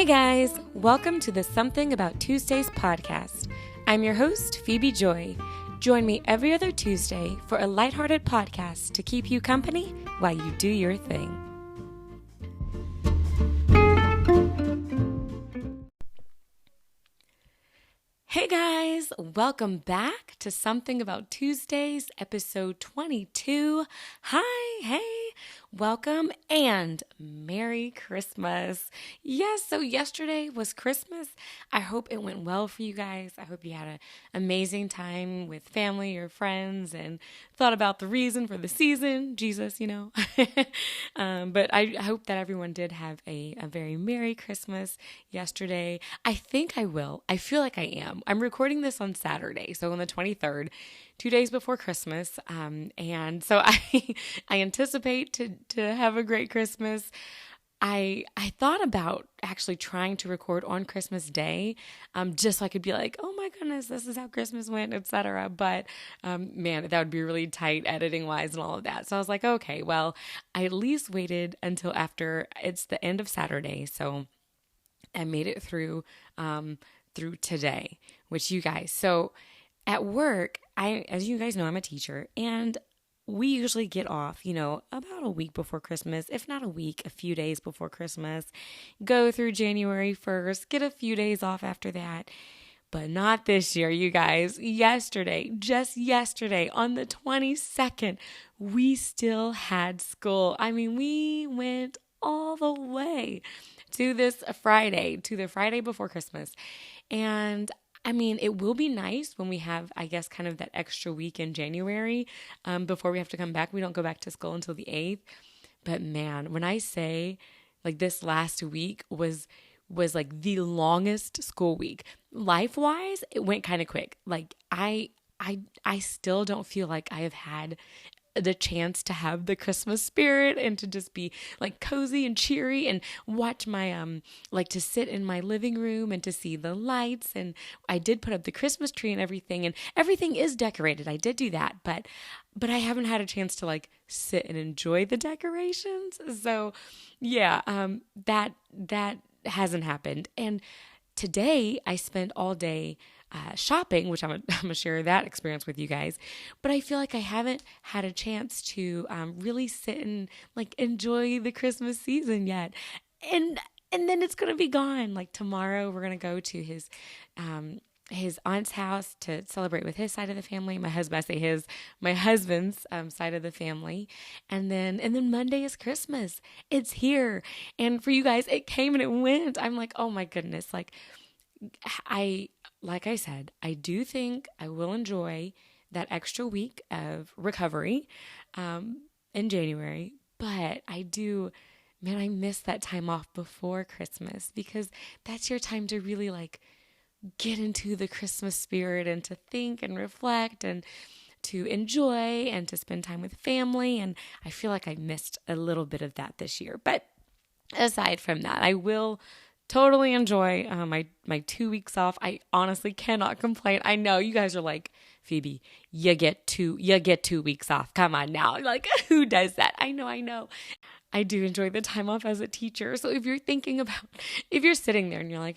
Hey guys, welcome to the Something About Tuesdays podcast. I'm your host, Phebe Joi. Join me every other Tuesday for a lighthearted podcast to keep you company while you do your thing. Hey guys, welcome back to Something About Tuesdays, episode 22. Hi, hey, welcome and Merry Christmas. Yes, so yesterday was Christmas. I hope it went well for you guys. I hope you had an amazing time with family or friends and thought about the reason for the season, Jesus, you know. But I hope that everyone did have a very Merry Christmas yesterday. I think I will. I feel like I am. I'm recording this on Saturday, so on the 23rd, 2 days before Christmas, and so I anticipate to have a great Christmas. I thought about actually trying to record on Christmas Day, just so I could be like, oh my goodness, this is how Christmas went, etc. But man, that would be really tight editing wise and all of that. So I was like, okay, well, I at least waited until after it's the end of Saturday, so I made it through today, which you guys, so at work, as you guys know, I'm a teacher, and we usually get off, about a week before Christmas, if not a week, a few days before Christmas, go through January 1st, get a few days off after that. But not this year, you guys. Just yesterday, on the 22nd, we still had school. I mean, we went all the way to this Friday, to the Friday before Christmas. And I mean, it will be nice when we have, I guess, kind of that extra week in January before we have to come back. We don't go back to school until the 8th. But man, when I say like this last week was like the longest school week, life-wise, it went kind of quick. Like I still don't feel like I have had the chance to have the Christmas spirit and to just be like cozy and cheery and watch my like to sit in my living room and to see the lights. And I did put up the Christmas tree and everything is decorated. I did do that, but I haven't had a chance to like sit and enjoy the decorations. So yeah, that hasn't happened. And today I spent all day shopping, which I'm gonna share that experience with you guys. But I feel like I haven't had a chance to really sit and like enjoy the Christmas season yet. And then it's gonna be gone. Like tomorrow, we're gonna go to his aunt's house to celebrate with his side of the family. My husband's side of the family, and then Monday is Christmas. It's here, and for you guys, it came and it went. I'm like, oh my goodness, like I said, I do think I will enjoy that extra week of recovery in January, but I miss that time off before Christmas because that's your time to really like get into the Christmas spirit and to think and reflect and to enjoy and to spend time with family. And I feel like I missed a little bit of that this year. But aside from that, I will totally enjoy my 2 weeks off. I honestly cannot complain. I know you guys are like, Phoebe, you get 2 weeks off. Come on now. Like, who does that? I know. I do enjoy the time off as a teacher. So if you're sitting there and you're like,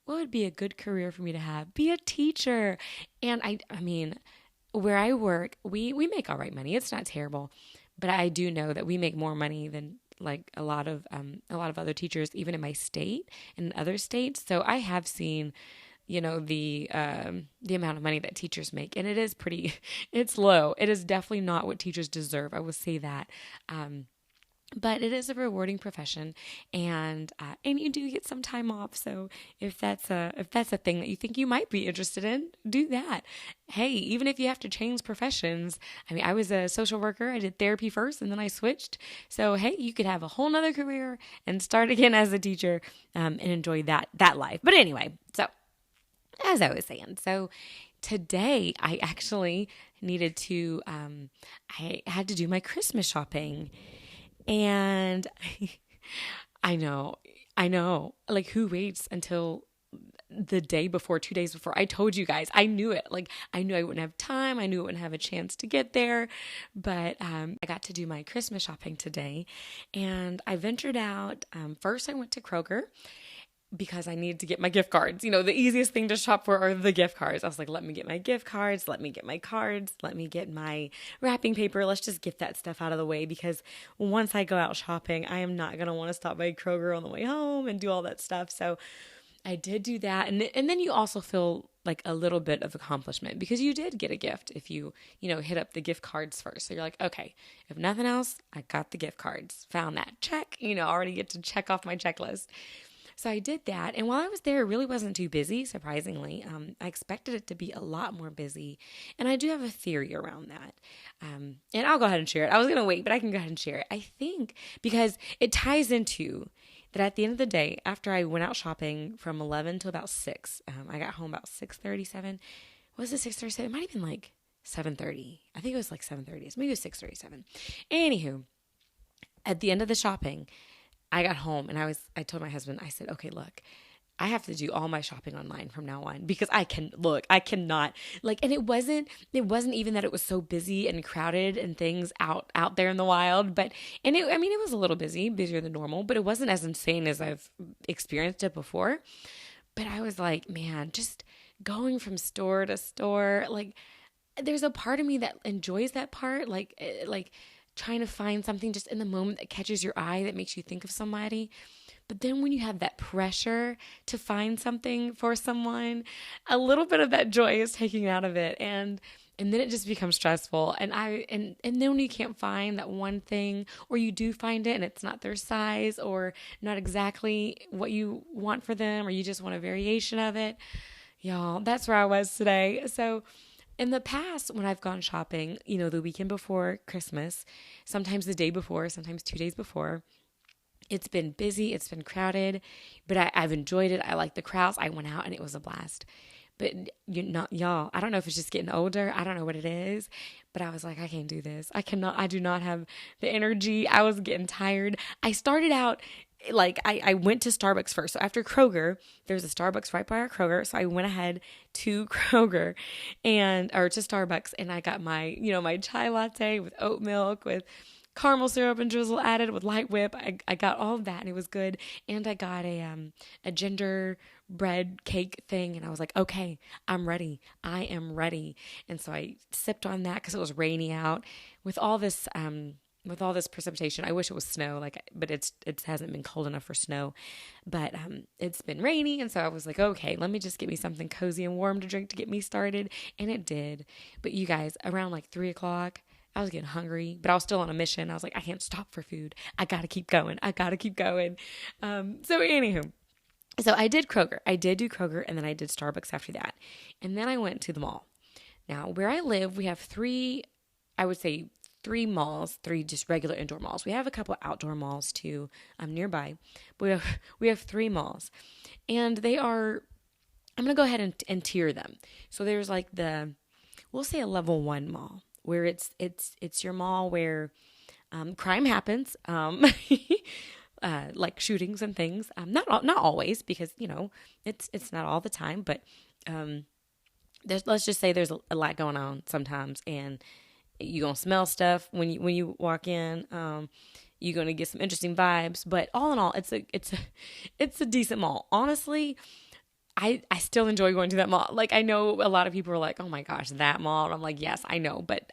what would be a good career for me to have? Be a teacher. And I mean, where I work, we make all right money. It's not terrible. But I do know that we make more money than like a lot of other teachers, even in my state and in other states. So I have seen, the amount of money that teachers make, and it's low. It is definitely not what teachers deserve. I will say that. But it is a rewarding profession, and you do get some time off. So if that's a thing that you think you might be interested in, do that. Hey, even if you have to change professions. I mean, I was a social worker. I did therapy first, and then I switched. So hey, you could have a whole nother career and start again as a teacher and enjoy that life. But anyway, so as I was saying, so today I actually needed to. I had to do my Christmas shopping. And I know, like who waits until the day before, 2 days before. I told you guys, I knew it. Like, I knew I wouldn't have time. I knew I wouldn't have a chance to get there. But I got to do my Christmas shopping today, and I ventured out. First, I went to Kroger because I needed to get my gift cards. The easiest thing to shop for are the gift cards. I was like, let me get my gift cards, let me get my cards, let me get my wrapping paper. Let's just get that stuff out of the way, because once I go out shopping, I am not going to want to stop by Kroger on the way home and do all that stuff. So I did do that. And then you also feel like a little bit of accomplishment because you did get a gift if you hit up the gift cards first. So you're like, okay, if nothing else, I got the gift cards, found that, check, already get to check off my checklist. So I did that. And while I was there, it really wasn't too busy, surprisingly. I expected it to be a lot more busy. And I do have a theory around that. And I'll go ahead and share it. I was going to wait, but I can go ahead and share it. I think because it ties into that at the end of the day, after I went out shopping from 11 to about 6, I got home about 6:37. Was it 6:37? It might have been like 7:30. I think it was like 7:30. Maybe it was 6:37. Anywho, at the end of the shopping, I got home and I told my husband, I said, okay, look, I have to do all my shopping online from now on because I cannot and it wasn't even that it was so busy and crowded and things out there in the wild, but, it was a little busier than normal, but it wasn't as insane as I've experienced it before. But I was like, man, just going from store to store, there's a part of me that enjoys that part, trying to find something just in the moment that catches your eye, that makes you think of somebody. But then when you have that pressure to find something for someone, a little bit of that joy is taken out of it. And then it just becomes stressful. And then when you can't find that one thing, or you do find it and it's not their size or not exactly what you want for them, or you just want a variation of it, y'all, that's where I was today. So in the past, when I've gone shopping, the weekend before Christmas, sometimes the day before, sometimes 2 days before, it's been busy, it's been crowded, but I've enjoyed it. I like the crowds. I went out and it was a blast. But y'all, I don't know if it's just getting older. I don't know what it is, but I was like, I can't do this. I do not have the energy. I was getting tired. I started out I went to Starbucks first. So after Kroger, there's a Starbucks right by our Kroger. So I went ahead to Kroger or to Starbucks, and I got my, my chai latte with oat milk, with caramel syrup and drizzle added, with light whip. I got all of that and it was good. And I got a gingerbread cake thing, and I was like, okay, I'm ready. I am ready. And so I sipped on that because it was rainy out with all this precipitation. I wish it was snow, but it hasn't been cold enough for snow, but it's been rainy. And so I was like, okay, let me just get me something cozy and warm to drink to get me started. And it did. But you guys, around 3:00, I was getting hungry, but I was still on a mission. I was like, I can't stop for food. I got to keep going. So anywho, so I did Kroger. I did do Kroger, and then I did Starbucks after that. And then I went to the mall. Now, where I live, we have three malls, three just regular indoor malls. We have a couple outdoor malls too, nearby. But we have three malls, and they are, I'm going to go ahead and tier them. So there's we'll say a level 1 mall, where it's your mall where crime happens, like shootings and things. Not always, because it's not all the time, but let's just say there's a lot going on sometimes, and you're gonna smell stuff when you walk in. You're gonna get some interesting vibes, but all in all, it's a decent mall. Honestly, I still enjoy going to that mall. I know a lot of people are like, oh my gosh, that mall. And I'm like, yes, I know, but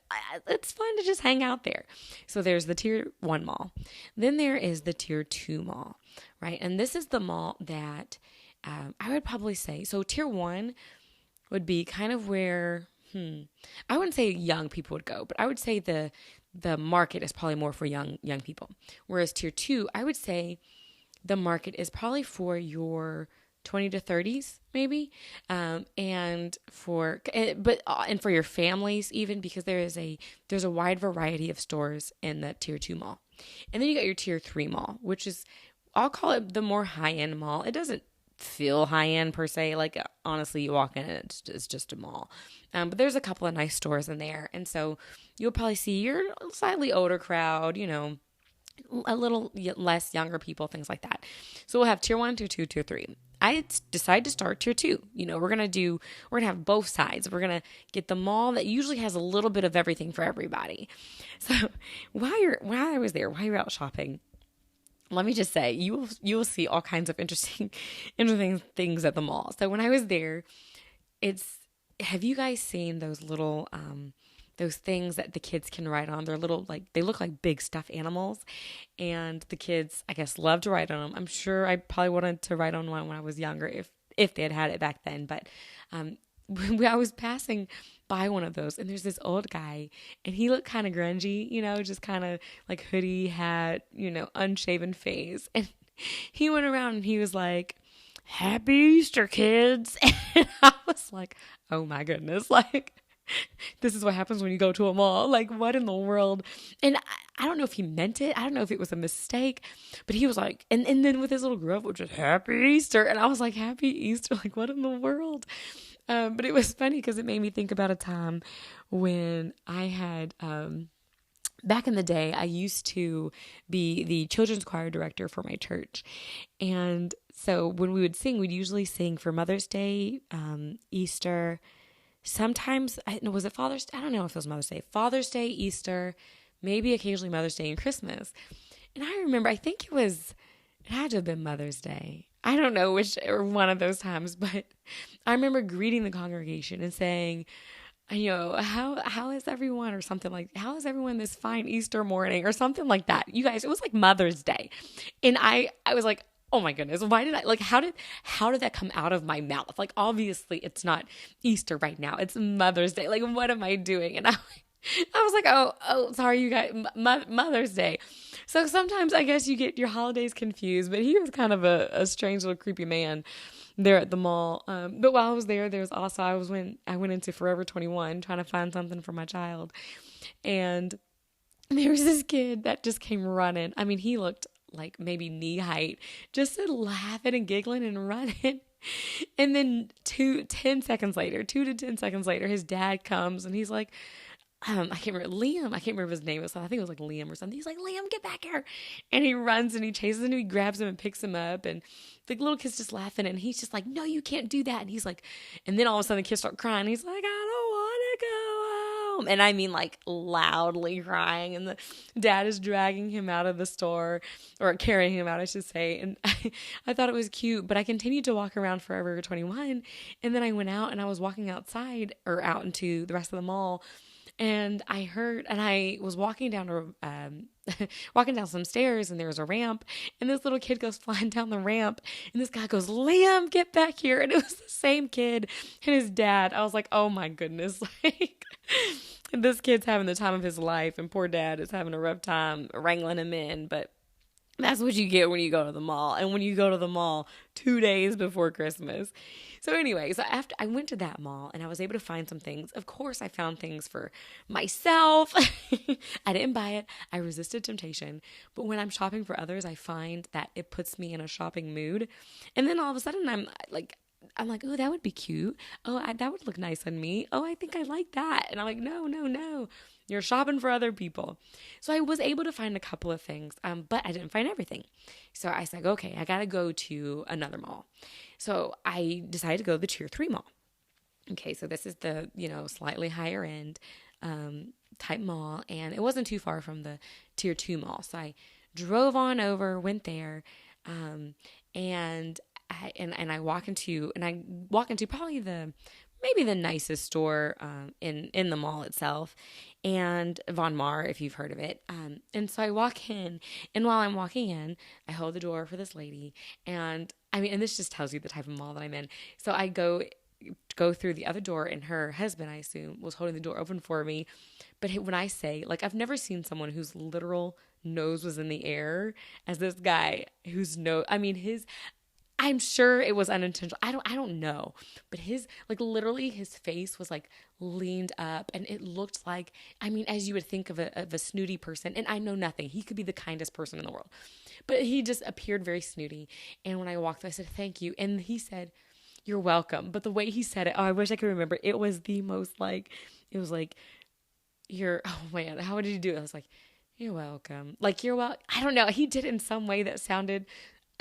it's fun to just hang out there. So there's the tier 1 mall. Then there is the tier 2 mall, right? And this is the mall that I would probably say, so tier 1 would be kind of where, I wouldn't say young people would go, but I would say the market is probably more for young people. Whereas tier 2, I would say the market is probably for your 20 to 30s, maybe, and for your families even, because there's a wide variety of stores in the tier 2 mall. And then you got your tier 3 mall, which is, I'll call it the more high-end mall. It doesn't feel high-end per se. Honestly, you walk in and it's just a mall. But there's a couple of nice stores in there. And so you'll probably see your slightly older crowd, a little less younger people, things like that. So we'll have tier 1, tier 2, tier 3. I decided to start tier 2. We're going to have both sides. We're going to get the mall that usually has a little bit of everything for everybody. So while I was there, while you're out shopping, let me just say, you will see all kinds of interesting things at the mall. So when I was there, have you guys seen those little, those things that the kids can ride on? They're little, they look like big stuffed animals, and the kids, I guess, love to ride on them. I'm sure I probably wanted to ride on one when I was younger, if they had it back then. But I was passing by one of those, and there's this old guy, and he looked kind of grungy, just kind of like hoodie, hat, unshaven face. And he went around and he was like, "Happy Easter, kids." And I was like, oh my goodness, this is what happens when you go to a mall. What in the world? And I don't know if he meant it. I don't know if it was a mistake, but he was like, and then with his little gruff, which is "Happy Easter." And I was like, "Happy Easter." What in the world? But it was funny because it made me think about a time when I had, back in the day, I used to be the children's choir director for my church. And so when we would sing, we'd usually sing for Mother's Day, Easter. Sometimes, was it Father's Day? I don't know if it was Mother's Day. Father's Day, Easter, maybe occasionally Mother's Day and Christmas. And I remember, I think it had to have been Mother's Day. I don't know which or one of those times, but I remember greeting the congregation and saying, how is everyone, or something like, how is everyone this fine Easter morning, or something like that. You guys, it was like Mother's Day. And I was like, oh my goodness, why did I, how did that come out of my mouth? Obviously it's not Easter right now. It's Mother's Day. What am I doing? And I was like, oh, sorry, you guys, Mother's Day. So sometimes I guess you get your holidays confused, but he was kind of a strange little creepy man there at the mall. But while I was there, there was also, I went into Forever 21 trying to find something for my child. And there was this kid that just came running. I mean, he looked like maybe knee height, just laughing and giggling and running. And then 2 to 10 seconds later, his dad comes and he's like, I can't remember, Liam. I can't remember his name. I think it was like Liam or something. He's like, "Liam, get back here." And he runs and he chases him and he grabs him and picks him up. And the little kid's just laughing and he's just like, "No, you can't do that." And he's like, and then all of a sudden the kids start crying. He's like, "I don't want to go home." And I mean, loudly crying. And the dad is dragging him out of the store, or carrying him out, I should say. And I thought it was cute, but I continued to walk around Forever 21. And then I went out and I was walking outside, or out into the rest of the mall. And I was walking down walking down some stairs, and there was a ramp, and this little kid goes flying down the ramp, and this guy goes, "Liam, get back here." And it was the same kid and his dad. I was like, oh my goodness. This kid's having the time of his life, and poor dad is having a rough time wrangling him in. But that's what you get when you go to the mall, and when you go to the mall 2 days before Christmas. So anyway, after I went to that mall and I was able to find some things. Of course, I found things for myself. I didn't buy it. I resisted temptation. But when I'm shopping for others, I find that it puts me in a shopping mood. And then all of a sudden I'm like, oh, that would be cute. Oh, that would look nice on me. Oh, I think I like that. And I'm like, no. You're shopping for other people. So I was able to find a couple of things, but I didn't find everything. So I said, okay, I got to go to another mall. So I decided to go to the tier 3 mall. Okay, so this is the, slightly higher end type mall, and it wasn't too far from the tier 2 mall. So I drove on over, went there, and I walk into probably maybe the nicest store in the mall itself, and Von Mar, if you've heard of it. And so I walk in, and while I'm walking in, I hold the door for this lady, and I mean, and this just tells you the type of mall that I'm in. So I go through the other door, and her husband, I assume, was holding the door open for me. But when I say, I've never seen someone whose literal nose was in the air as this guy whose nose, I mean, I'm sure it was unintentional. I don't know. But literally his face was leaned up, and it looked like, I mean, as you would think of a snooty person, and I know nothing. He could be the kindest person in the world. But he just appeared very snooty. And when I walked, I said, "Thank you." And he said, "You're welcome." But the way he said it, I wish I could remember. It was the most oh man, how did he do it? I was like, "You're welcome." You're welcome. I don't know. He did it in some way that sounded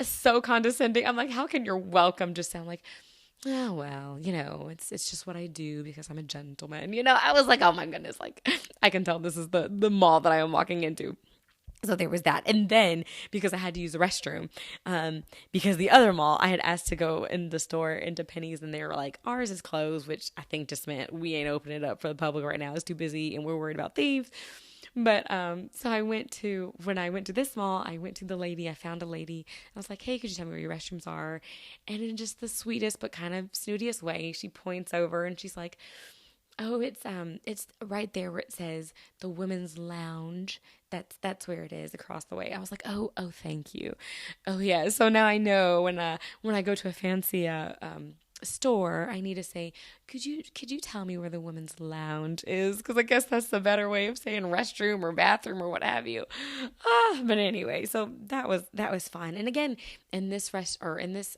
so condescending. I'm like, how can your welcome just sound like, oh, well, it's just what I do because I'm a gentleman. I was like, oh my goodness, like I can tell this is the mall that I am walking into. So there was that. And then because I had to use the restroom, because the other mall, I had asked to go in the store into Penny's and they were like, ours is closed, which I think just meant we ain't opening it up for the public right now. It's too busy and we're worried about thieves. But so when I went to this mall, I went to the lady, I found a lady. I was like, hey, could you tell me where your restrooms are? And in just the sweetest but kind of snootiest way, she points over and she's like, oh, it's right there where it says the women's lounge. That's where it is across the way. I was like, oh, thank you. Oh yeah. So now I know when I go to a fancy store, I need to say, could you tell me where the women's lounge is? Because I guess that's the better way of saying restroom or bathroom or what have you. But anyway, so that was fun. And again, in this I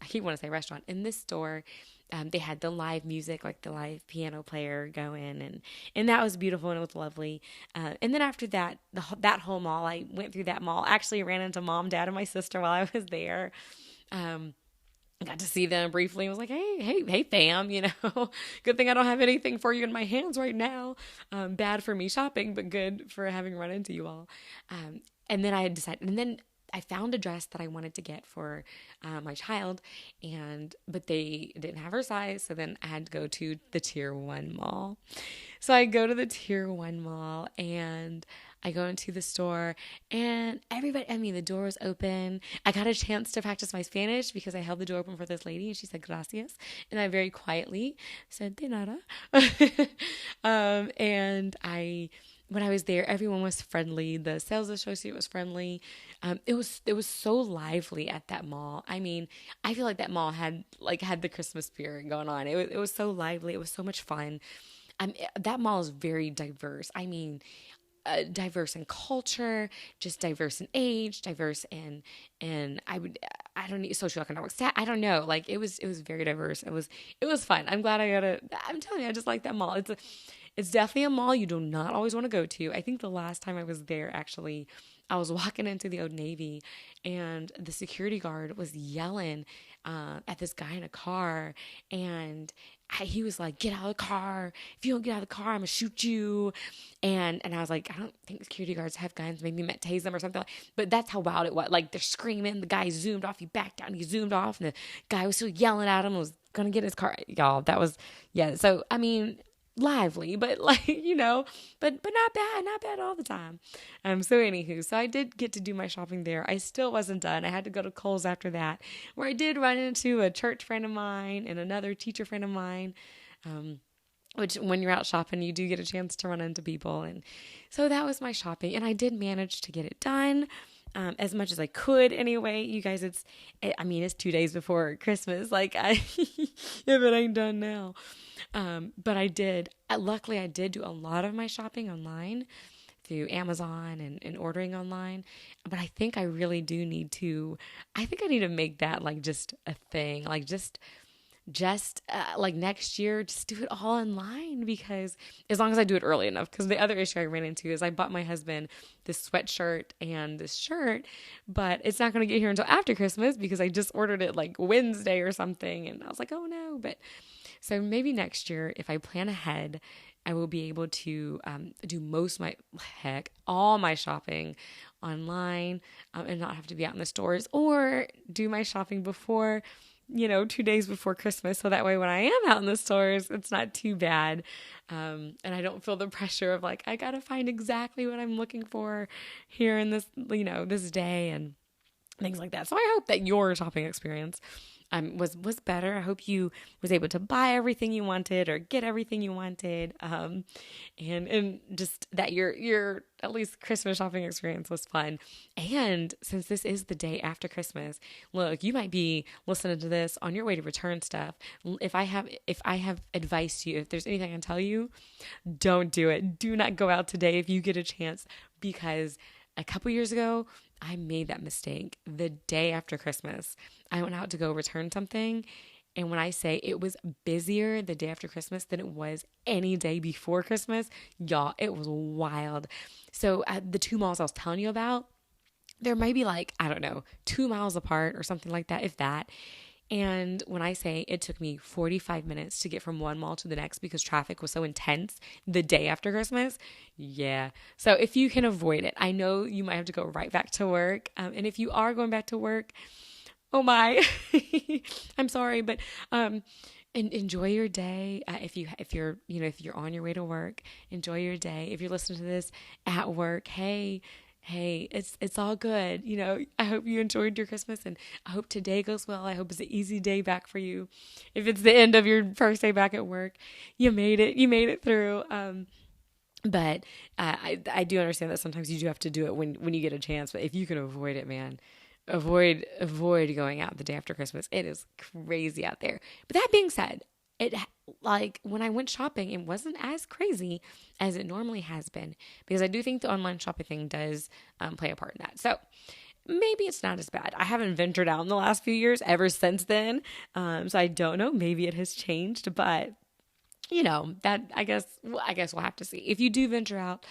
keep wanting to say restaurant, in this store. They had the live music, like the live piano player going, and that was beautiful and it was lovely. And then after that, that whole mall, I went through that mall. Actually, ran into mom, dad, and my sister while I was there. Got to see them briefly. I was like, hey, fam, good thing I don't have anything for you in my hands right now. Bad for me shopping, but good for having run into you all. And then I had decided, and then I found a dress that I wanted to get for my child, but they didn't have her size, so then I had to go to the Tier 1 mall. So I go to the Tier 1 mall, and I go into the store, and the door was open. I got a chance to practice my Spanish because I held the door open for this lady, and she said, gracias, and I very quietly said, de nada. When I was there, everyone was friendly. The sales associate was friendly. It was so lively at that mall. I mean, I feel like that mall had the Christmas spirit going on. It was so lively. It was so much fun. That mall is very diverse. I mean, diverse in culture, just diverse in age, diverse in I don't need socioeconomic stat. I don't know. Like it was very diverse. It was fun. I'm glad I'm telling you, I just like that mall. It's definitely a mall you do not always want to go to. I think the last time I was there, actually, I was walking into the Old Navy and the security guard was yelling at this guy in a car. And he was like, get out of the car. If you don't get out of the car, I'm going to shoot you. And I was like, I don't think security guards have guns. Maybe you might tase them or something. But that's how wild it was. Like, they're screaming. The guy zoomed off. He backed down. He zoomed off. And the guy was still yelling at him. Was going to get his car. Y'all, that was, yeah. So, I mean, lively, but but not bad all the time. So anywho, so I did get to do my shopping there. I still wasn't done. I had to go to Kohl's after that, where I did run into a church friend of mine and another teacher friend of mine. Which when you're out shopping, you do get a chance to run into people. And so that was my shopping, and I did manage to get it done. As much as I could anyway. You guys, it's 2 days before Christmas. Like, if it ain't done now. But luckily I did do a lot of my shopping online through Amazon and ordering online. But I think I really do need to make that like just a thing, like just like next year, just do it all online, because as long as I do it early enough. Because the other issue I ran into is I bought my husband this sweatshirt and this shirt, but it's not going to get here until after Christmas because I just ordered it like Wednesday or something. And I was like, oh no. But so maybe next year, if I plan ahead, I will be able to do all my shopping online, and not have to be out in the stores, or do my shopping before 2 days before Christmas. So that way when I am out in the stores, it's not too bad. And I don't feel the pressure of like, I got to find exactly what I'm looking for here in this, this day and things like that. So I hope that your shopping experience was better. I hope you was able to buy everything you wanted or get everything you wanted. And just that your at least Christmas shopping experience was fun. And since this is the day after Christmas, look, you might be listening to this on your way to return stuff. If I have advice to you, if there's anything I can tell you, don't do it. Do not go out today if you get a chance, because a couple years ago, I made that mistake the day after Christmas. I went out to go return something. And when I say it was busier the day after Christmas than it was any day before Christmas, y'all, it was wild. So at the 2 malls I was telling you about, There might be like, I don't know, 2 miles apart or something like that, if that. And when I say it took me 45 minutes to get from one mall to the next because traffic was so intense the day after Christmas, yeah. So if you can avoid it, I know you might have to go right back to work. And if you are going back to work, oh my, I'm sorry, but and enjoy your day. If you're on your way to work, enjoy your day. If you're listening to this at work, hey, it's all good. I hope you enjoyed your Christmas, and I hope today goes well. I hope it's an easy day back for you. If it's the end of your first day back at work, you made it. You made it through. But I do understand that sometimes you do have to do it when you get a chance. But if you can avoid it, man, avoid going out the day after Christmas. It is crazy out there. But that being said, it, like, when I went shopping, it wasn't as crazy as it normally has been, because I do think the online shopping thing does play a part in that. So maybe it's not as bad. I haven't ventured out in the last few years ever since then. So I don't know. Maybe it has changed, but that I guess we'll have to see. If you do venture out,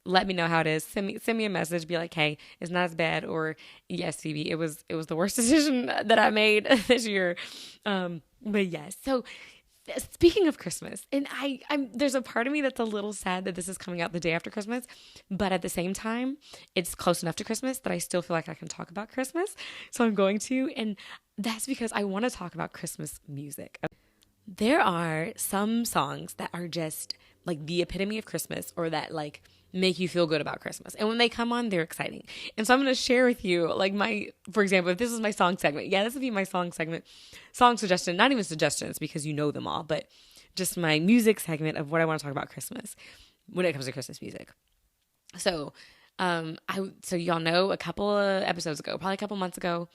let me know how it is. Send me a message. Be like, hey, it's not as bad, or yes, Phoebe, it was the worst decision that I made this year. But yes. So speaking of Christmas, and I'm there's a part of me that's a little sad that this is coming out the day after Christmas, but at the same time, it's close enough to Christmas that I still feel like I can talk about Christmas. So I'm going to, and that's because I want to talk about Christmas music. There are some songs that are just like the epitome of Christmas, or that like make you feel good about Christmas. And when they come on, they're exciting. And so I'm going to share with you, like, for example, if this is my song segment, this would be my song segment, song suggestion, not even suggestions because you know them all, but just my music segment of what I want to talk about Christmas when it comes to Christmas music. So, so y'all know a couple of episodes ago, probably a couple months ago,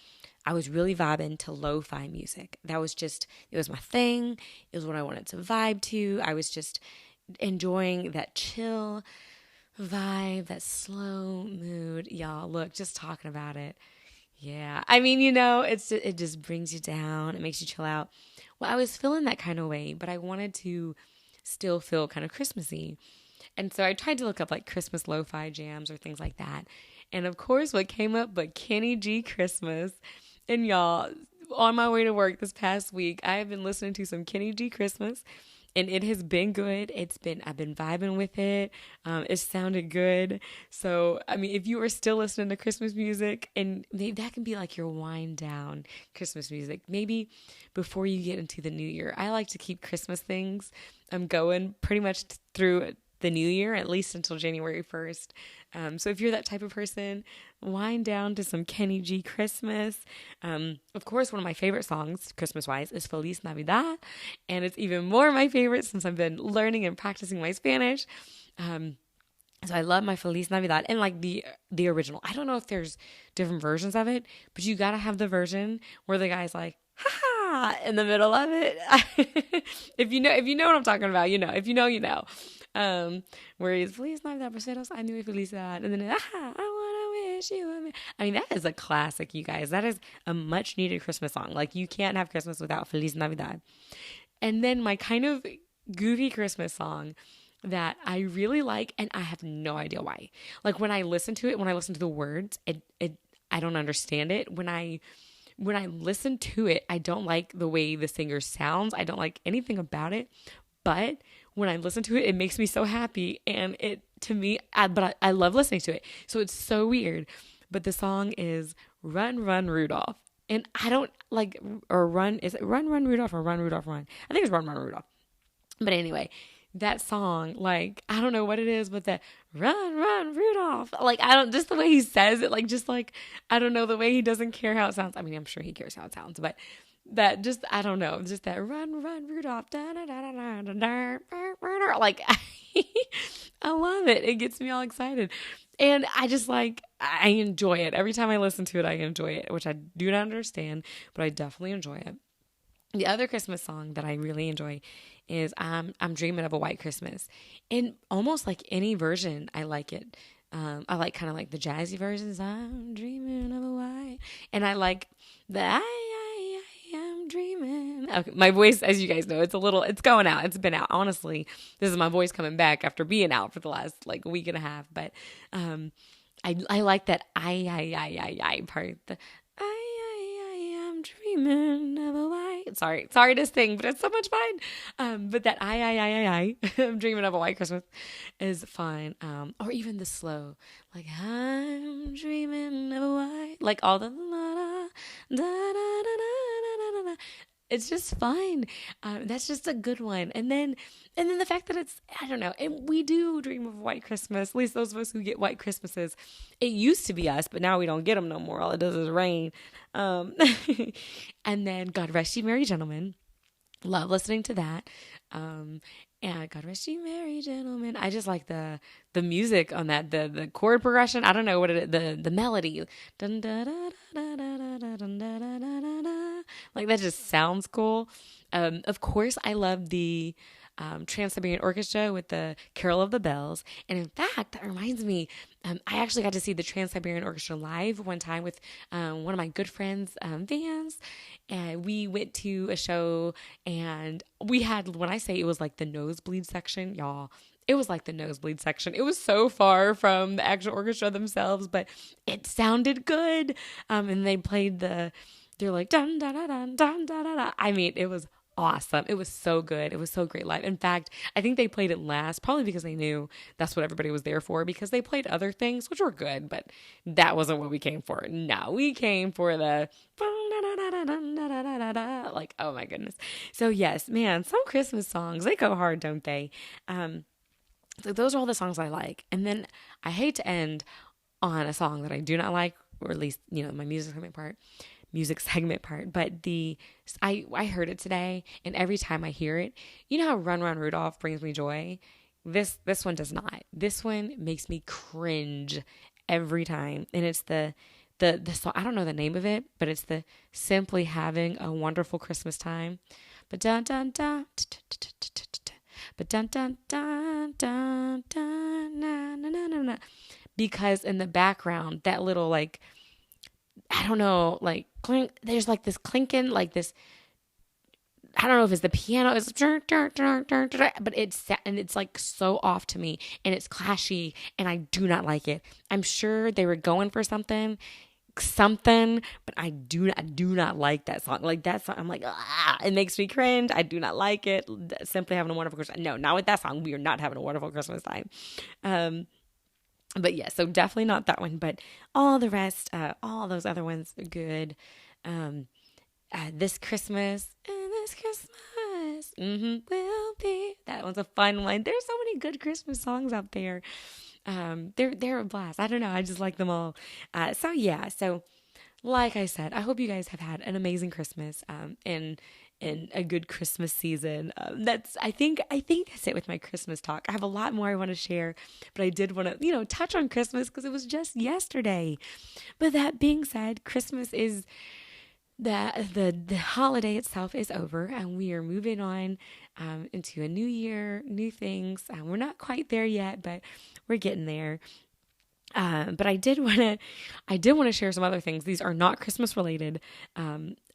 I was really vibing to lo-fi music. It was my thing. It was what I wanted to vibe to. I was just enjoying that chill vibe, that slow mood. Y'all, look, just talking about it. Yeah. I mean, it just brings you down. It makes you chill out. Well, I was feeling that kind of way, but I wanted to still feel kind of Christmassy. And so I tried to look up like Christmas lo-fi jams or things like that. And of course, what came up but Kenny G Christmas. And y'all, on my way to work this past week, I have been listening to some Kenny G Christmas, and it has been good. I've been vibing with it. It sounded good. So, I mean, if you are still listening to Christmas music, and maybe that can be like your wind down Christmas music, maybe before you get into the new year. I like to keep Christmas things going pretty much through the new year, at least until January 1st. So if you're that type of person, wind down to some Kenny G Christmas. Of course, one of my favorite songs, Christmas-wise, is Feliz Navidad. And it's even more my favorite since I've been learning and practicing my Spanish. So I love my Feliz Navidad, and like the original. I don't know if there's different versions of it, but you got to have the version where the guy's like, ha ha, in the middle of it. If you know what I'm talking about, you know. If you know, you know. Where he's Feliz Navidad, Procedos, I knew Felicidad, and then I wanna wish you a I mean, that is a classic, you guys. That is a much needed Christmas song. Like, you can't have Christmas without Feliz Navidad. And then my kind of goofy Christmas song that I really like, and I have no idea why. Like, when I listen to the words, I don't understand it. When I listen to it, I don't like the way the singer sounds. I don't like anything about it. But when I listen to it, it makes me so happy. And I love listening to it. So it's so weird. But the song is Run, Run, Rudolph. And I don't like, or run, is it Run, Run, Rudolph, or Run, Rudolph, Run? I think it's Run, Run, Rudolph. But anyway, that song, like, I don't know what it is, but that Run, Run, Rudolph. Like, just the way he says it, like, just like, I don't know, the way he doesn't care how it sounds. I mean, I'm sure he cares how it sounds, but that just, I don't know, just that Run, Run, Rudolph, da, da, da, da, da, da, da, like, I love it. It gets me all excited. And I just like, I enjoy it. Every time I listen to it, I enjoy it, which I do not understand, but I definitely enjoy it. The other Christmas song that I really enjoy is I'm Dreaming of a White Christmas. And almost like any version, I like it. I like kind of like the jazzy versions. I'm dreaming of a white. And I like the I am dreaming. Okay, my voice, as you guys know, it's going out. It's been out. Honestly, this is my voice coming back after being out for the last like week and a half. But I like that I part. The I am dreaming of a white. Sorry to sing, but it's so much fun. But that I I'm dreaming of a white Christmas is fun. Or even the slow, like I'm dreaming of a white, like all the la da da da da da da da. It's just fun. That's just a good one. And then the fact that it's, I don't know, and we do dream of a white Christmas. At least those of us who get white Christmases. It used to be us, but now we don't get them no more. All it does is rain. Um, and then God Rest You Merry Gentlemen. Love listening to that. And God Rest You Merry Gentlemen. I just like the music on that, the chord progression. I don't know what it is, the melody. Dun, da, da, da, da, da, da, dun, da, da, da, da, da. Like that just sounds cool. Of course, I love the Trans-Siberian Orchestra with the Carol of the Bells. And in fact, that reminds me, I actually got to see the Trans-Siberian Orchestra live one time with one of my good friends, Vans. And we went to a show and we had, when I say it was like the nosebleed section, y'all, it was like the nosebleed section. It was so far from the actual orchestra themselves, but it sounded good. And they played they're like, dun, da, da, dun, dun, da, da, da. I mean, it was awesome. It was so good. It was so great live. In fact, I think they played it last, probably because they knew that's what everybody was there for, because they played other things, which were good, but that wasn't what we came for. No, we came for the like, oh my goodness. So yes, man, some Christmas songs, they go hard, don't they? So those are all the songs I like. And then I hate to end on a song that I do not like, or at least, my music segment part, but I heard it today, and every time I hear it, you know how Run Run Rudolph brings me joy? This one does not. This one makes me cringe every time. And it's the song, I don't know the name of it, but it's the Simply Having a Wonderful Christmas Time. But dun dun dun, but dun dun dun dun dun na na na na na. Because in the background, that little, like, I don't know, like clink, there's like this clinking, like this, I don't know if it's the piano, it's but it's like so off to me, and it's clashy, and I do not like it. I'm sure they were going for something, but I do not like that song. Like that song, I'm like, it makes me cringe. I do not like it. Simply Having a Wonderful Christmas. No, not with that song. We are not having a wonderful Christmas time. But yeah, so definitely not that one, but all the rest, all those other ones are good. This Christmas, will be, that one's a fun one. There's so many good Christmas songs out there. They're a blast. I don't know. I just like them all. So yeah, so like I said, I hope you guys have had an amazing Christmas, and a good Christmas season. I think that's it with my Christmas talk. I have a lot more I want to share, but I did want to, touch on Christmas because it was just yesterday. But that being said, Christmas is the holiday itself is over, and we are moving on into a new year, new things. We're not quite there yet, but we're getting there. But I did want to share some other things. These are not Christmas related.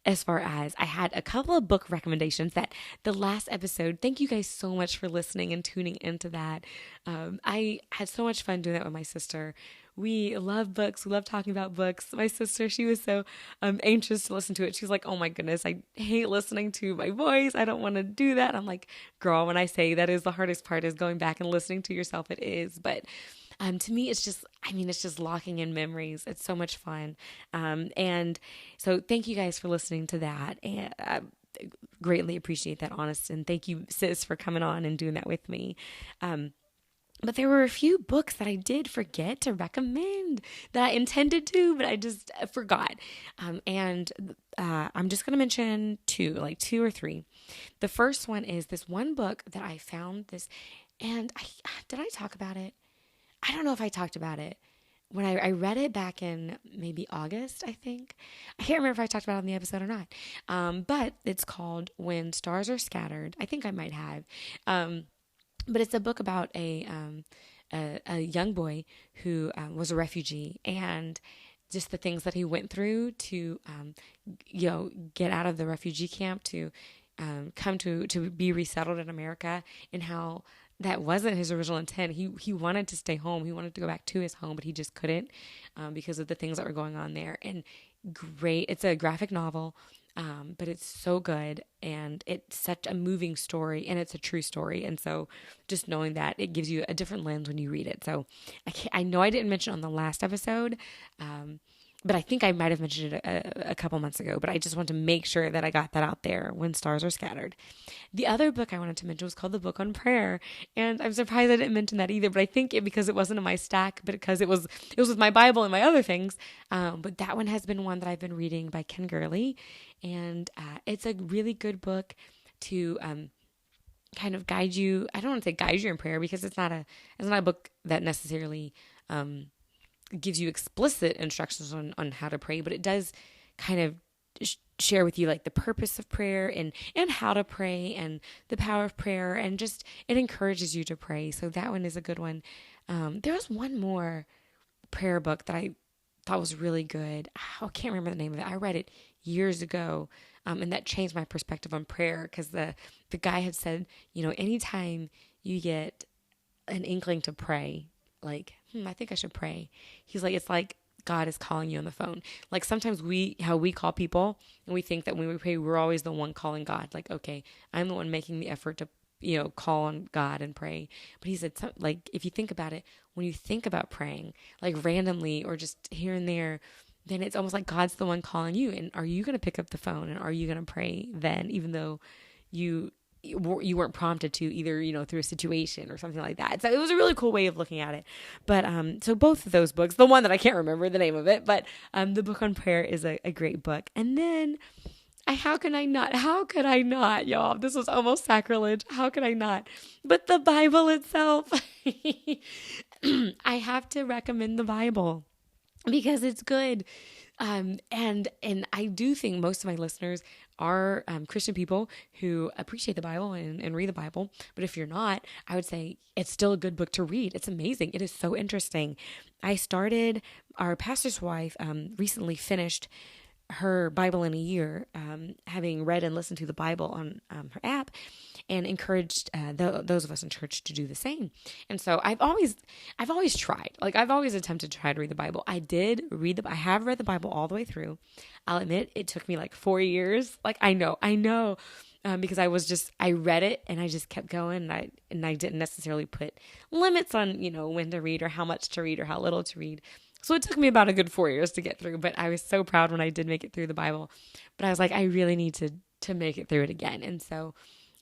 As far as I had a couple of book recommendations that the last episode, thank you guys so much for listening and tuning into that. I had so much fun doing that with my sister. We love books. We love talking about books. My sister, she was so anxious to listen to it. She's like, oh my goodness, I hate listening to my voice. I don't want to do that. I'm like, girl, when I say that is the hardest part, is going back and listening to yourself, it is. But to me, it's just locking in memories. It's so much fun. And so thank you guys for listening to that. And I greatly appreciate that, honest. And thank you, sis, for coming on and doing that with me. But there were a few books that I did forget to recommend that I intended to, but I just forgot. And I'm just going to mention two or three. The first one is this one book that I found and did I talk about it? I don't know if I talked about it when I read it back in maybe August, I think. I can't remember if I talked about it on the episode or not. But it's called When Stars Are Scattered. I think I might have. But it's a book about a young boy who was a refugee, and just the things that he went through to, get out of the refugee camp, to come to be resettled in America, and how that wasn't his original intent. He wanted to stay home. He wanted to go back to his home, but he just couldn't because of the things that were going on there. And great. It's a graphic novel, but it's so good, and it's such a moving story, and it's a true story. And so just knowing that, it gives you a different lens when you read it. So I know I didn't mention on the last episode, but I think I might have mentioned it a couple months ago, but I just want to make sure that I got that out there. When Stars Are Scattered. The other book I wanted to mention was called The Book on Prayer. And I'm surprised I didn't mention that either, but I think because it wasn't in my stack, but because it was with my Bible and my other things. But that one has been one that I've been reading by Ken Gurley. And it's a really good book to kind of guide you. I don't want to say guide you in prayer, because it's not a book that necessarily gives you explicit instructions on how to pray, but it does kind of share with you like the purpose of prayer and how to pray and the power of prayer, and just it encourages you to pray. So that one is a good one. There was one more prayer book that I thought was really good. I can't remember the name of it. I read it years ago, and that changed my perspective on prayer, because the guy had said, anytime you get an inkling to pray, like, I think I should pray. He's like, it's like God is calling you on the phone. Like sometimes how we call people, and we think that when we pray, we're always the one calling God. Like, okay, I'm the one making the effort to, call on God and pray. But he said, like, if you think about it, when you think about praying, like randomly or just here and there, then it's almost like God's the one calling you. And are you going to pick up the phone, and are you going to pray then, even though you weren't prompted to, either, through a situation or something like that. So it was a really cool way of looking at it. But, so both of those books, the one that I can't remember the name of it, but, The Book on Prayer is a great book. And then how could I not, y'all? This was almost sacrilege. How could I not? But the Bible itself, I have to recommend the Bible because it's good. And I do think most of my listeners are Christian people who appreciate the Bible and read the Bible. But if you're not, I would say it's still a good book to read. It's amazing. It is so interesting. Our pastor's wife recently finished her Bible in a year, having read and listened to the Bible on her app, and encouraged those of us in church to do the same. And so I've always tried. Like, I've always attempted to try to read the Bible. I have read the Bible all the way through. I'll admit it took me like 4 years. Like, I know. Because I read it and I just kept going, and I didn't necessarily put limits on, when to read or how much to read or how little to read. So it took me about a good 4 years to get through, but I was so proud when I did make it through the Bible. But I was like, I really need to make it through it again. And so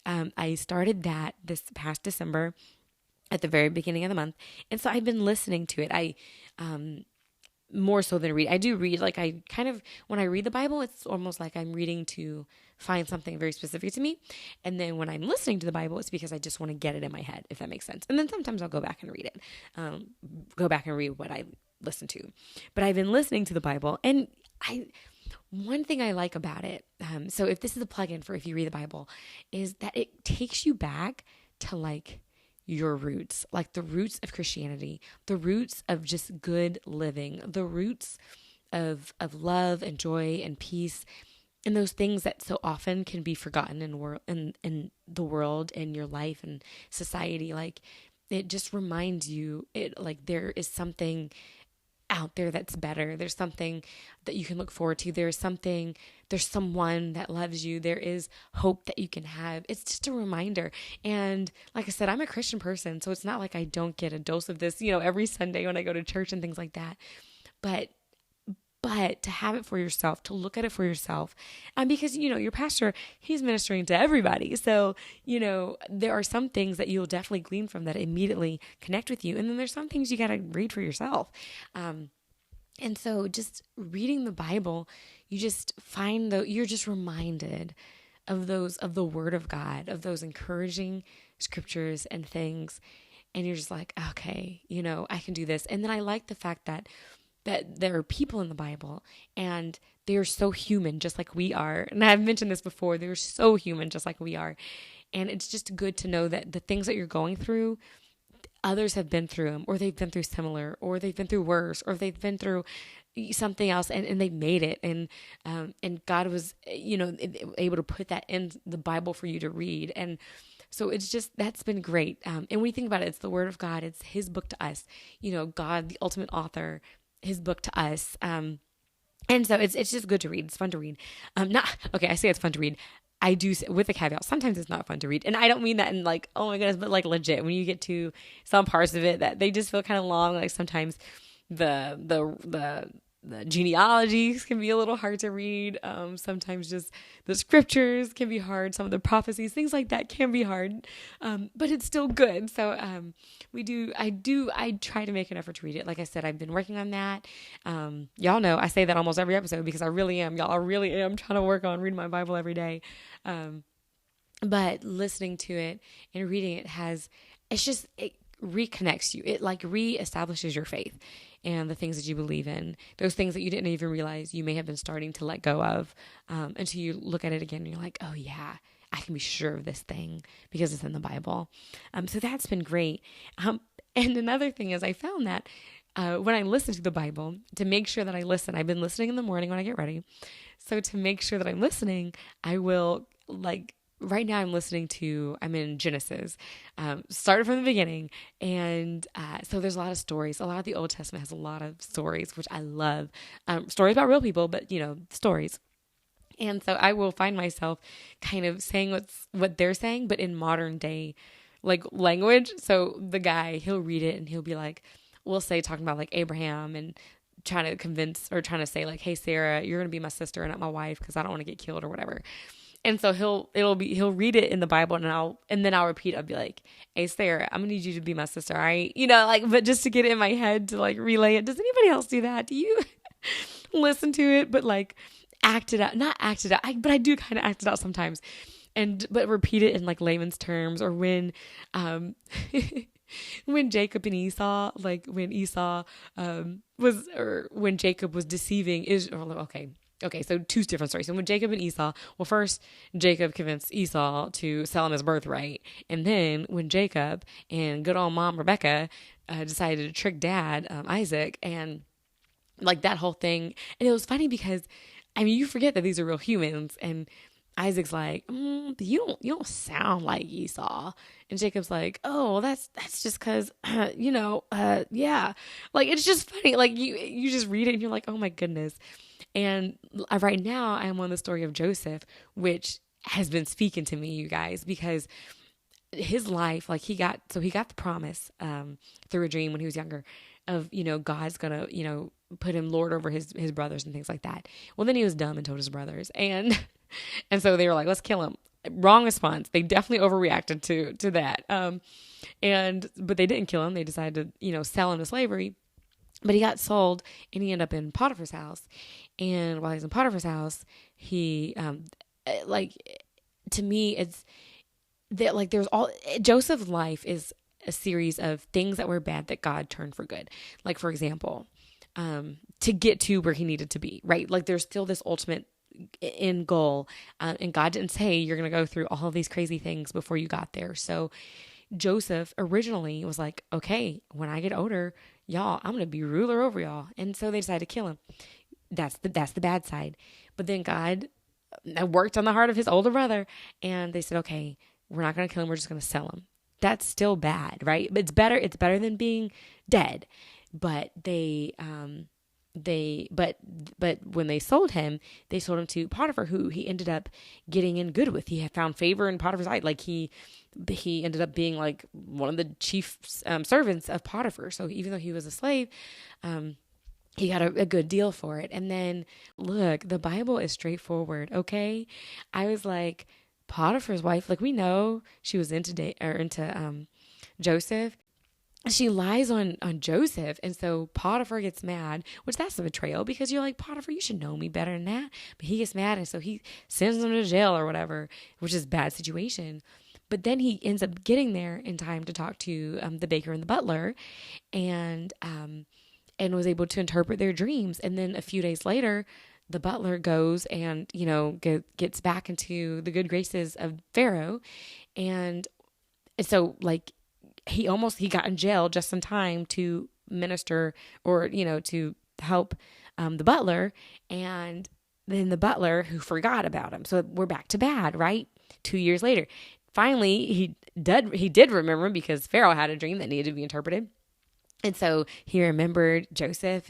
I started that this past December at the very beginning of the month. And so I've been listening to it. I more so than read. I do read, like when I read the Bible, it's almost like I'm reading to find something very specific to me. And then when I'm listening to the Bible, it's because I just want to get it in my head, if that makes sense. And then sometimes I'll go back and read it, go back and read what I listen to. But I've been listening to the Bible, and one thing I like about it, so if this is a plug-in for if you read the Bible, is that it takes you back to like your roots, like the roots of Christianity, the roots of just good living, the roots of love and joy and peace, and those things that so often can be forgotten in the world, in your life and society. Like, it just reminds you, like there is something out there that's better. There's something that you can look forward to. There's someone that loves you. There is hope that you can have. It's just a reminder. And like I said, I'm a Christian person, so it's not like I don't get a dose of this, every Sunday when I go to church and things like that. But to have it for yourself, to look at it for yourself, because, your pastor, he's ministering to everybody. So, there are some things that you'll definitely glean from that immediately connect with you. And then there's some things you got to read for yourself. And so just reading the Bible, you just you're just reminded of the Word of God, of those encouraging scriptures and things. And you're just like, okay, I can do this. And then I like the fact that there are people in the Bible, and they are so human, just like we are. And I've mentioned this before, they're so human, just like we are. And it's just good to know that the things that you're going through, others have been through them, or they've been through similar, or they've been through worse, or they've been through something else, and they made it. And God was, able to put that in the Bible for you to read. And So it's just, that's been great. And when you think about it, it's the word of God. It's his book to us, God, the ultimate author, his book to us. And so it's just good to read. It's fun to read. Not okay. I say it's fun to read. I do, with a caveat. Sometimes it's not fun to read, and I don't mean that in like, oh my goodness, but like legit. When you get to some parts of it that they just feel kind of long. Like sometimes the genealogies can be a little hard to read. Sometimes just the scriptures can be hard. Some of the prophecies, things like that, can be hard. But it's still good. So I try to make an effort to read it. Like I said, I've been working on that. Y'all know I say that almost every episode because I really am. Y'all, I really am trying to work on reading my Bible every day. But listening to it and reading it it reconnects you. It like reestablishes your faith and the things that you believe in, those things that you didn't even realize you may have been starting to let go of, until you look at it again and you're like, oh yeah, I can be sure of this thing because it's in the Bible. So that's been great. And another thing is I found that when I listen to the Bible, to make sure that I listen, I've been listening in the morning when I get ready. So to make sure that I'm listening, I will right now I'm in Genesis, started from the beginning. And so there's a lot of stories. A lot of the Old Testament has a lot of stories, which I love. Stories about real people, but stories. And so I will find myself kind of saying what they're saying, but in modern day, like language. So the guy, he'll read it and he'll be like, we'll say talking about like Abraham and trying to say like, hey, Sarah, you're going to be my sister and not my wife because I don't want to get killed or whatever. And so he'll read it in the Bible and then I'll repeat. I'll be like, hey, Sarah, I'm gonna need you to be my sister. All right. But just to get it in my head to like relay it. Does anybody else do that? Do you listen to it, but like act it out, not act it out. But I do kind of act it out sometimes but repeat it in like layman's terms, or when, when Jacob and Esau, like when Esau, when Jacob was deceiving Israel. Okay, so two different stories. So when Jacob and Esau, first Jacob convinced Esau to sell him his birthright. And then when Jacob and good old mom Rebecca decided to trick dad, Isaac, and like that whole thing. And it was funny because, you forget that these are real humans. And Isaac's like, you don't sound like Esau. And Jacob's like, oh, that's just because, yeah. Like, it's just funny. Like you just read it and you're like, oh my goodness. And right now I'm on the story of Joseph, which has been speaking to me, you guys, because his life, like he got the promise through a dream when he was younger of, God's gonna, put him Lord over his brothers and things like that. Well, then he was dumb and told his brothers, and so they were like, let's kill him. Wrong response. They definitely overreacted to that. But they didn't kill him. They decided to, sell him to slavery. But he got sold and he ended up in Potiphar's house. And while he's in Potiphar's house, he, to me, it's that like Joseph's life is a series of things that were bad that God turned for good. Like, for example, to get to where he needed to be, right? Like there's still this ultimate end goal. And God didn't say you're going to go through all of these crazy things before you got there. So Joseph originally was like, okay, when I get older, y'all, I'm going to be ruler over y'all. And so they decided to kill him. That's the bad side. But then God worked on the heart of his older brother and they said, okay, we're not going to kill him. We're just going to sell him. That's still bad, right? But it's better than being dead. But but when they sold him to Potiphar, who he ended up getting in good with. He had found favor in Potiphar's eye. Like he ended up being like one of the chief servants of Potiphar. So even though he was a slave, he got a good deal for it. And then look, the Bible is straightforward. Okay. I was like, Potiphar's wife, like we know she was into Joseph. She lies on Joseph. And so Potiphar gets mad, which that's a betrayal because you're like, Potiphar, you should know me better than that. But he gets mad. And so he sends him to jail or whatever, which is a bad situation. But then he ends up getting there in time to talk to the baker and the butler and was able to interpret their dreams. And then a few days later, the butler goes and, gets back into the good graces of Pharaoh. And so like, he got in jail just in time to minister or, to help the butler. And then the butler who forgot about him. So we're back to bad, right? 2 years later, finally he did remember, because Pharaoh had a dream that needed to be interpreted. And so he remembered Joseph,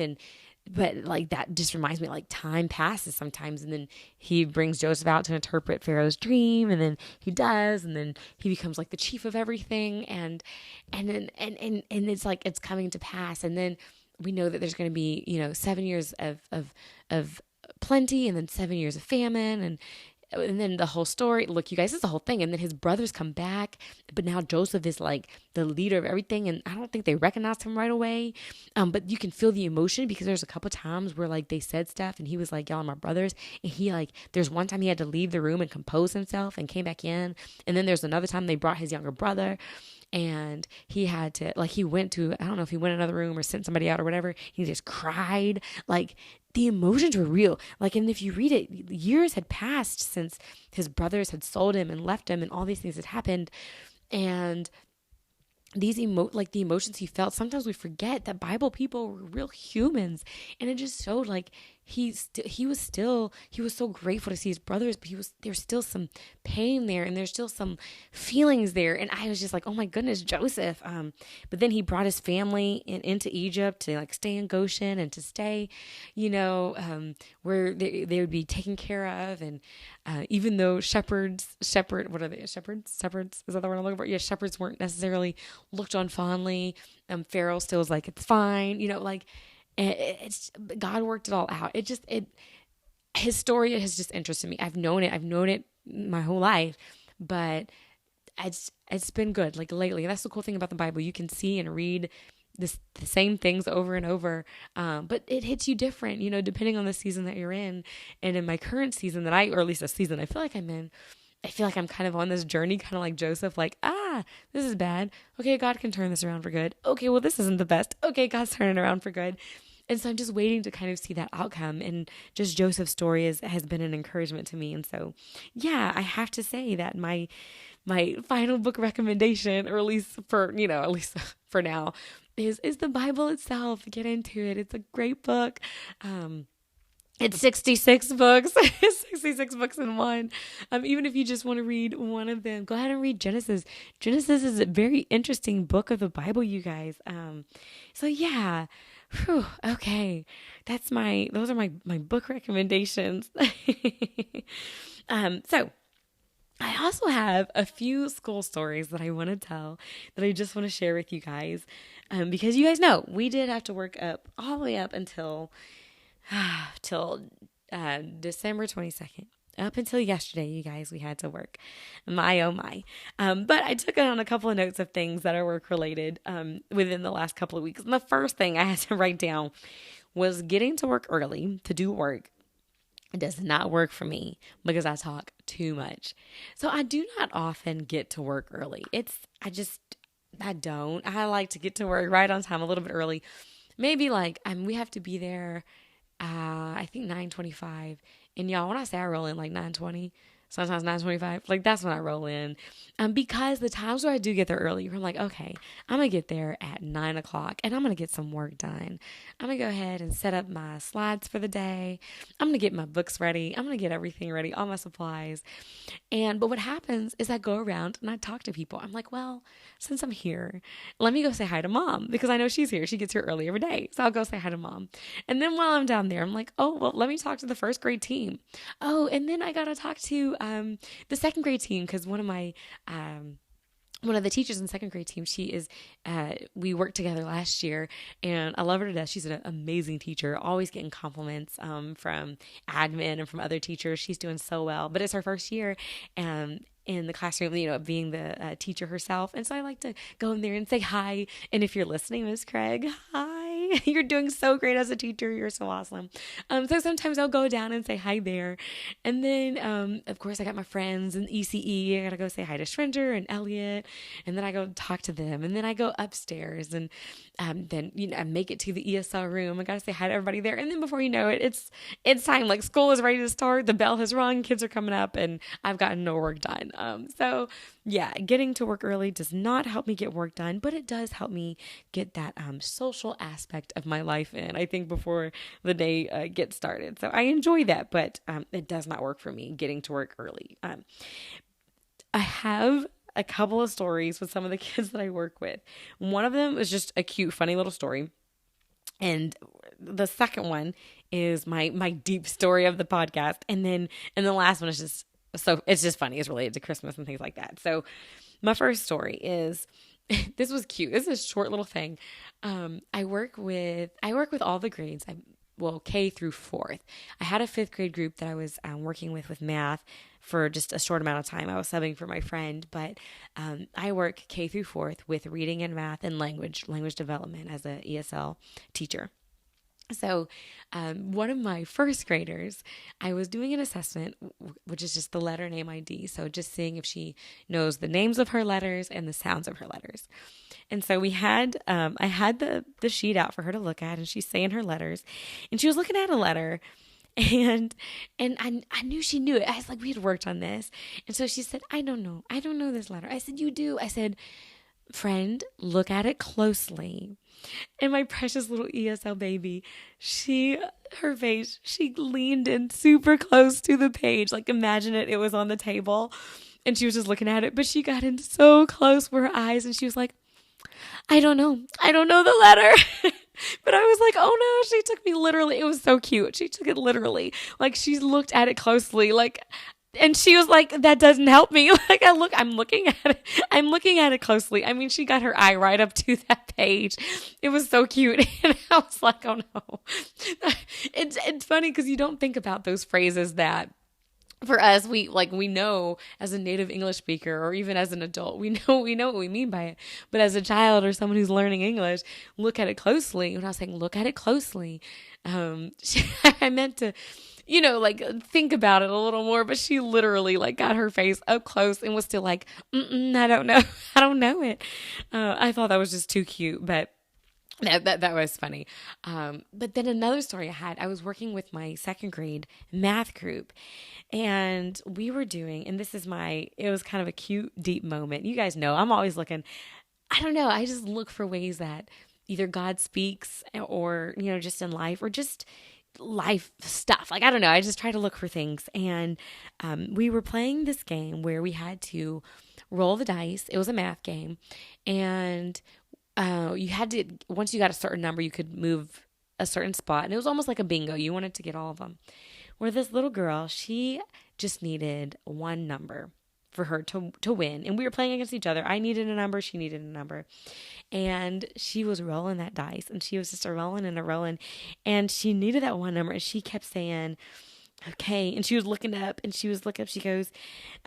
but like that just reminds me, like, time passes sometimes, and then he brings Joseph out to interpret Pharaoh's dream, and then he does, and then he becomes like the chief of everything, and it's like it's coming to pass, and then we know that there's going to be 7 years of plenty, and then 7 years of famine, and then the whole story. Look, you guys, this is the whole thing. And then his brothers come back, but now Joseph is like the leader of everything, and I don't think they recognized him right away. But you can feel the emotion, because there's a couple times where like they said stuff, and he was like, "Y'all are my brothers," and he like, there's one time he had to leave the room and compose himself and came back in, and then there's another time they brought his younger brother. And he had to, like, he went to, I don't know if he went in another room or sent somebody out or whatever. He just cried. Like, the emotions were real. Like, and if you read it, years had passed since his brothers had sold him and left him, and all these things had happened. And these the emotions he felt, sometimes we forget that Bible people were real humans, and it just showed like he was so grateful to see his brothers, but there's still some pain there, and there's still some feelings there, and I was just like, oh my goodness, Joseph. But then he brought his family into Egypt to like stay in Goshen and to stay, where they would be taken care of, and even though what are they? Shepherds? Is that the word I'm looking for? Yeah, shepherds weren't necessarily looked on fondly. Pharaoh still was like, it's fine, like. It's God worked it all out. His story has just interested me. I've known it my whole life, but it's been good. Like lately, and that's the cool thing about the Bible. You can see and read the same things over and over, but it hits you different, depending on the season that you're in. And in my current season or at least a season I feel like I'm in, I feel like I'm kind of on this journey, kind of like Joseph, like, this is bad. Okay, God can turn this around for good. Okay, well, this isn't the best. Okay, God's turning it around for good. And so I'm just waiting to kind of see that outcome. And just Joseph's story has been an encouragement to me. And so, yeah, I have to say that my final book recommendation, or at least for now, is the Bible itself. Get into it. It's a great book. It's 66 books, 66 books in one. Even if you just want to read one of them, go ahead and read Genesis. Genesis is a very interesting book of the Bible, you guys. So yeah. Whew, okay. Those are my book recommendations. So I also have a few school stories that I want to tell, that I just want to share with you guys. Because you guys know, we did have to work up all the way up until December 22nd. Up until yesterday, you guys, we had to work. My, oh my. But I took on a couple of notes of things that are work related within the last couple of weeks. And the first thing I had to write down was getting to work early to do work. It does not work for me because I talk too much. So I do not often get to work early. I don't. I like to get to work right on time, a little bit early. Maybe like, we have to be there, I think 9:25. And y'all, when I say I roll in like 9:20, sometimes 9:25, like that's when I roll in. Because the times where I do get there early, I'm like, okay, I'm going to get there at 9 o'clock and I'm going to get some work done. I'm going to go ahead and set up my slides for the day. I'm going to get my books ready. I'm going to get everything ready, all my supplies. But what happens is I go around and I talk to people. I'm like, well, since I'm here, let me go say hi to mom, because I know she's here. She gets here early every day. So I'll go say hi to mom. And then while I'm down there, I'm like, oh, well, let me talk to the first grade team. Oh, and then I got to talk to the second grade team, because one of the teachers in the second grade team, we worked together last year, and I love her to death. She's an amazing teacher, always getting compliments from admin and from other teachers. She's doing so well, but it's her first year in the classroom, being the teacher herself. And so I like to go in there and say hi. And if you're listening, Miss Craig, hi. You're doing so great as a teacher. You're so awesome. So sometimes I'll go down and say hi there. And then, of course, I got my friends in ECE. I got to go say hi to Shringer and Elliot. And then I go talk to them. And then I go upstairs, and then, I make it to the ESL room. I got to say hi to everybody there. And then before you know it, it's time. Like, school is ready to start. The bell has rung. Kids are coming up, and I've gotten no work done. So yeah, getting to work early does not help me get work done, but it does help me get that social aspect of my life in, I think, before the day gets started. So I enjoy that, but it does not work for me getting to work early. I have a couple of stories with some of the kids that I work with. One of them is just a cute, funny little story. And the second one is my deep story of the podcast. And the last one is just, so it's just funny. It's related to Christmas and things like that. So my first story is, this was cute. This is a short little thing. I work with all the grades. K through fourth. I had a fifth grade group that I was working with math for just a short amount of time. I was subbing for my friend, but I work K through fourth with reading and math and language development as a ESL teacher. So one of my first graders, I was doing an assessment, which is just the letter name ID. So just seeing if she knows the names of her letters and the sounds of her letters. And so I had the sheet out for her to look at, and she's saying her letters, and she was looking at a letter, and I knew she knew it. I was like, we had worked on this. And so she said, I don't know this letter. I said, you do. I said, friend, look at it closely. And my precious little ESL baby, she leaned in super close to the page. Like, imagine it was on the table, and she was just looking at it, but she got in so close with her eyes, and she was like, I don't know the letter. But I was like, oh no, she took me literally. It was so cute. She took it literally. Like, she looked at it closely, like, and she was like, that doesn't help me. Like, I'm looking at it. I'm looking at it closely. I mean, she got her eye right up to that page. It was so cute. And I was like, oh no. It's funny because you don't think about those phrases that, for us, we know as a native English speaker, or even as an adult, we know what we mean by it. But as a child or someone who's learning English, look at it closely. When I was saying look at it closely, I meant to, think about it a little more. But she literally got her face up close and was still like, I don't know, I don't know it. I thought that was just too cute, but. That was funny. But then another story I was working with my second grade math group, and we were doing, and it was kind of a cute, deep moment. You guys know, I'm always looking, I don't know, I just look for ways that either God speaks or, just in life, or just life stuff. Like, I don't know, I just try to look for things. And we were playing this game where we had to roll the dice. It was a math game. And you had to, once you got a certain number, you could move a certain spot. And it was almost like a bingo. You wanted to get all of them. Where this little girl, she just needed one number for her to win. And we were playing against each other. I needed a number. She needed a number. And she was rolling that dice. And she was just a rolling and a rolling. And she needed that one number. And she kept saying, okay. And she was looking up, and she goes,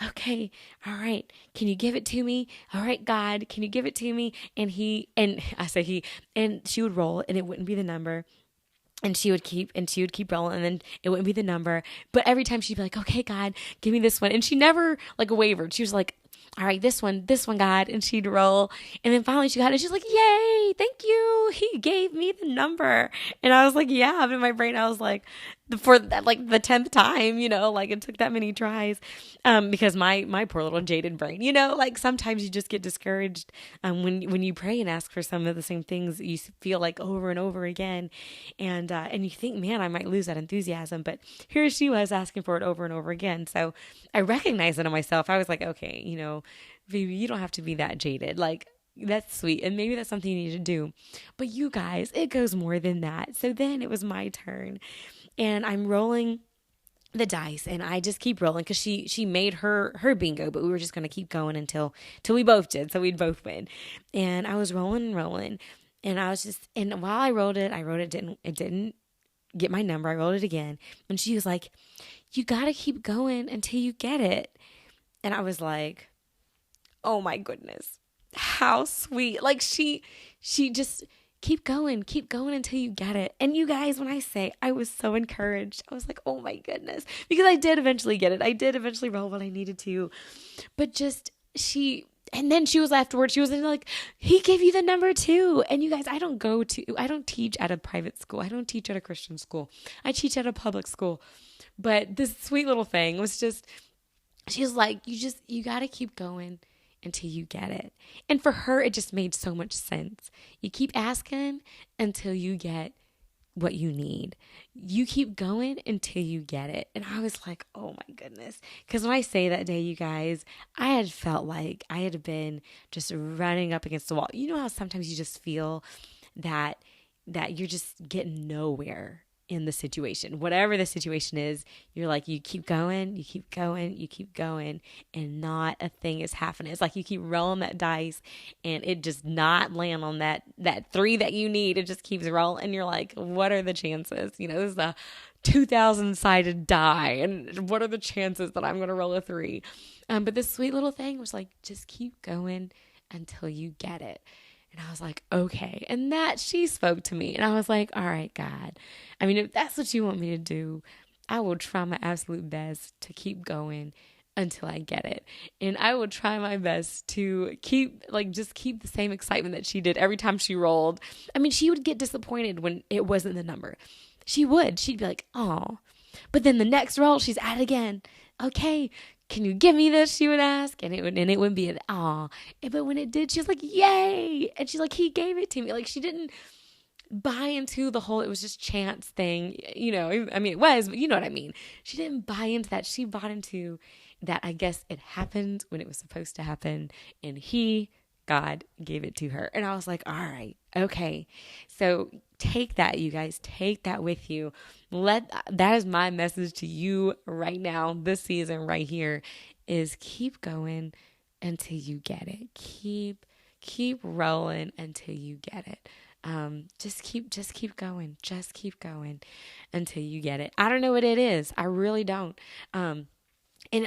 okay, all right, can you give it to me? All right, God, can you give it to me? And she would roll, and it wouldn't be the number. And she would keep rolling, and then it wouldn't be the number. But every time she'd be like, okay, God, give me this one. And she never wavered. She was like, all right, this one, God. And she'd roll. And then finally she got it. And she's like, yay, thank you. He gave me the number. And I was like, yeah. But in my brain, I was like, for that, the 10th time, it took that many tries. Because my poor little jaded brain, sometimes you just get discouraged when you pray and ask for some of the same things you feel like over and over again. And you think, man, I might lose that enthusiasm. But here she was asking for it over and over again. So I recognized it in myself. I was like, okay, Phoebe, you don't have to be that jaded. That's sweet. And maybe that's something you need to do. But you guys, it goes more than that. So then it was my turn. And I'm rolling the dice, and I just keep rolling because she made her bingo, but we were just going to keep going until we both did. So we'd both win. And I was rolling and rolling. And I was just, and while I wrote it, it didn't get my number. I rolled it again. And she was like, you got to keep going until you get it. And I was like, oh my goodness, how sweet. She just keep going until you get it. And you guys, when I say I was so encouraged, I was like, oh my goodness, because I did eventually get it. I did eventually roll what I needed to, but and then she was afterwards, she was like, he gave you the number too. And you guys, I don't teach at a private school. I don't teach at a Christian school. I teach at a public school. But this sweet little thing was just, she was like, you got to keep going until you get it. And for her, it just made so much sense. You keep asking until you get what you need. You keep going until you get it. And I was like, oh my goodness. Because when I say that day, you guys, I had felt like I had been just running up against the wall. You know how sometimes you just feel that you're just getting nowhere in the situation. Whatever the situation is, you're like, you keep going, you keep going, you keep going, and not a thing is happening. It's like you keep rolling that dice and it just not land on that 3 that you need. It just keeps rolling and you're like, what are the chances? You know, this is a 2,000 sided die, and what are the chances that I'm going to roll a 3? But this sweet little thing was like, just keep going until you get it. And I was like, okay. And that she spoke to me. And I was like, all right, God. I mean, if that's what you want me to do, I will try my absolute best to keep going until I get it. And I will try my best to keep the same excitement that she did every time she rolled. I mean, she would get disappointed when it wasn't the number. She would. She'd be like, oh. But then the next roll, she's at it again. Okay, can you give me this? She would ask, and it would be an aw. But when it did, she was like, yay! And she's like, he gave it to me. Like, she didn't buy into the whole, it was just chance thing. You know, I mean, it was, but you know what I mean. She didn't buy into that. She bought into that, I guess it happened when it was supposed to happen, and God gave it to her. And I was like, all right, okay. So take that, you guys. Take that with you. That is my message to you right now, this season right here, is keep going until you get it. Keep rolling until you get it. Just keep going. Just keep going until you get it. I don't know what it is. I really don't. And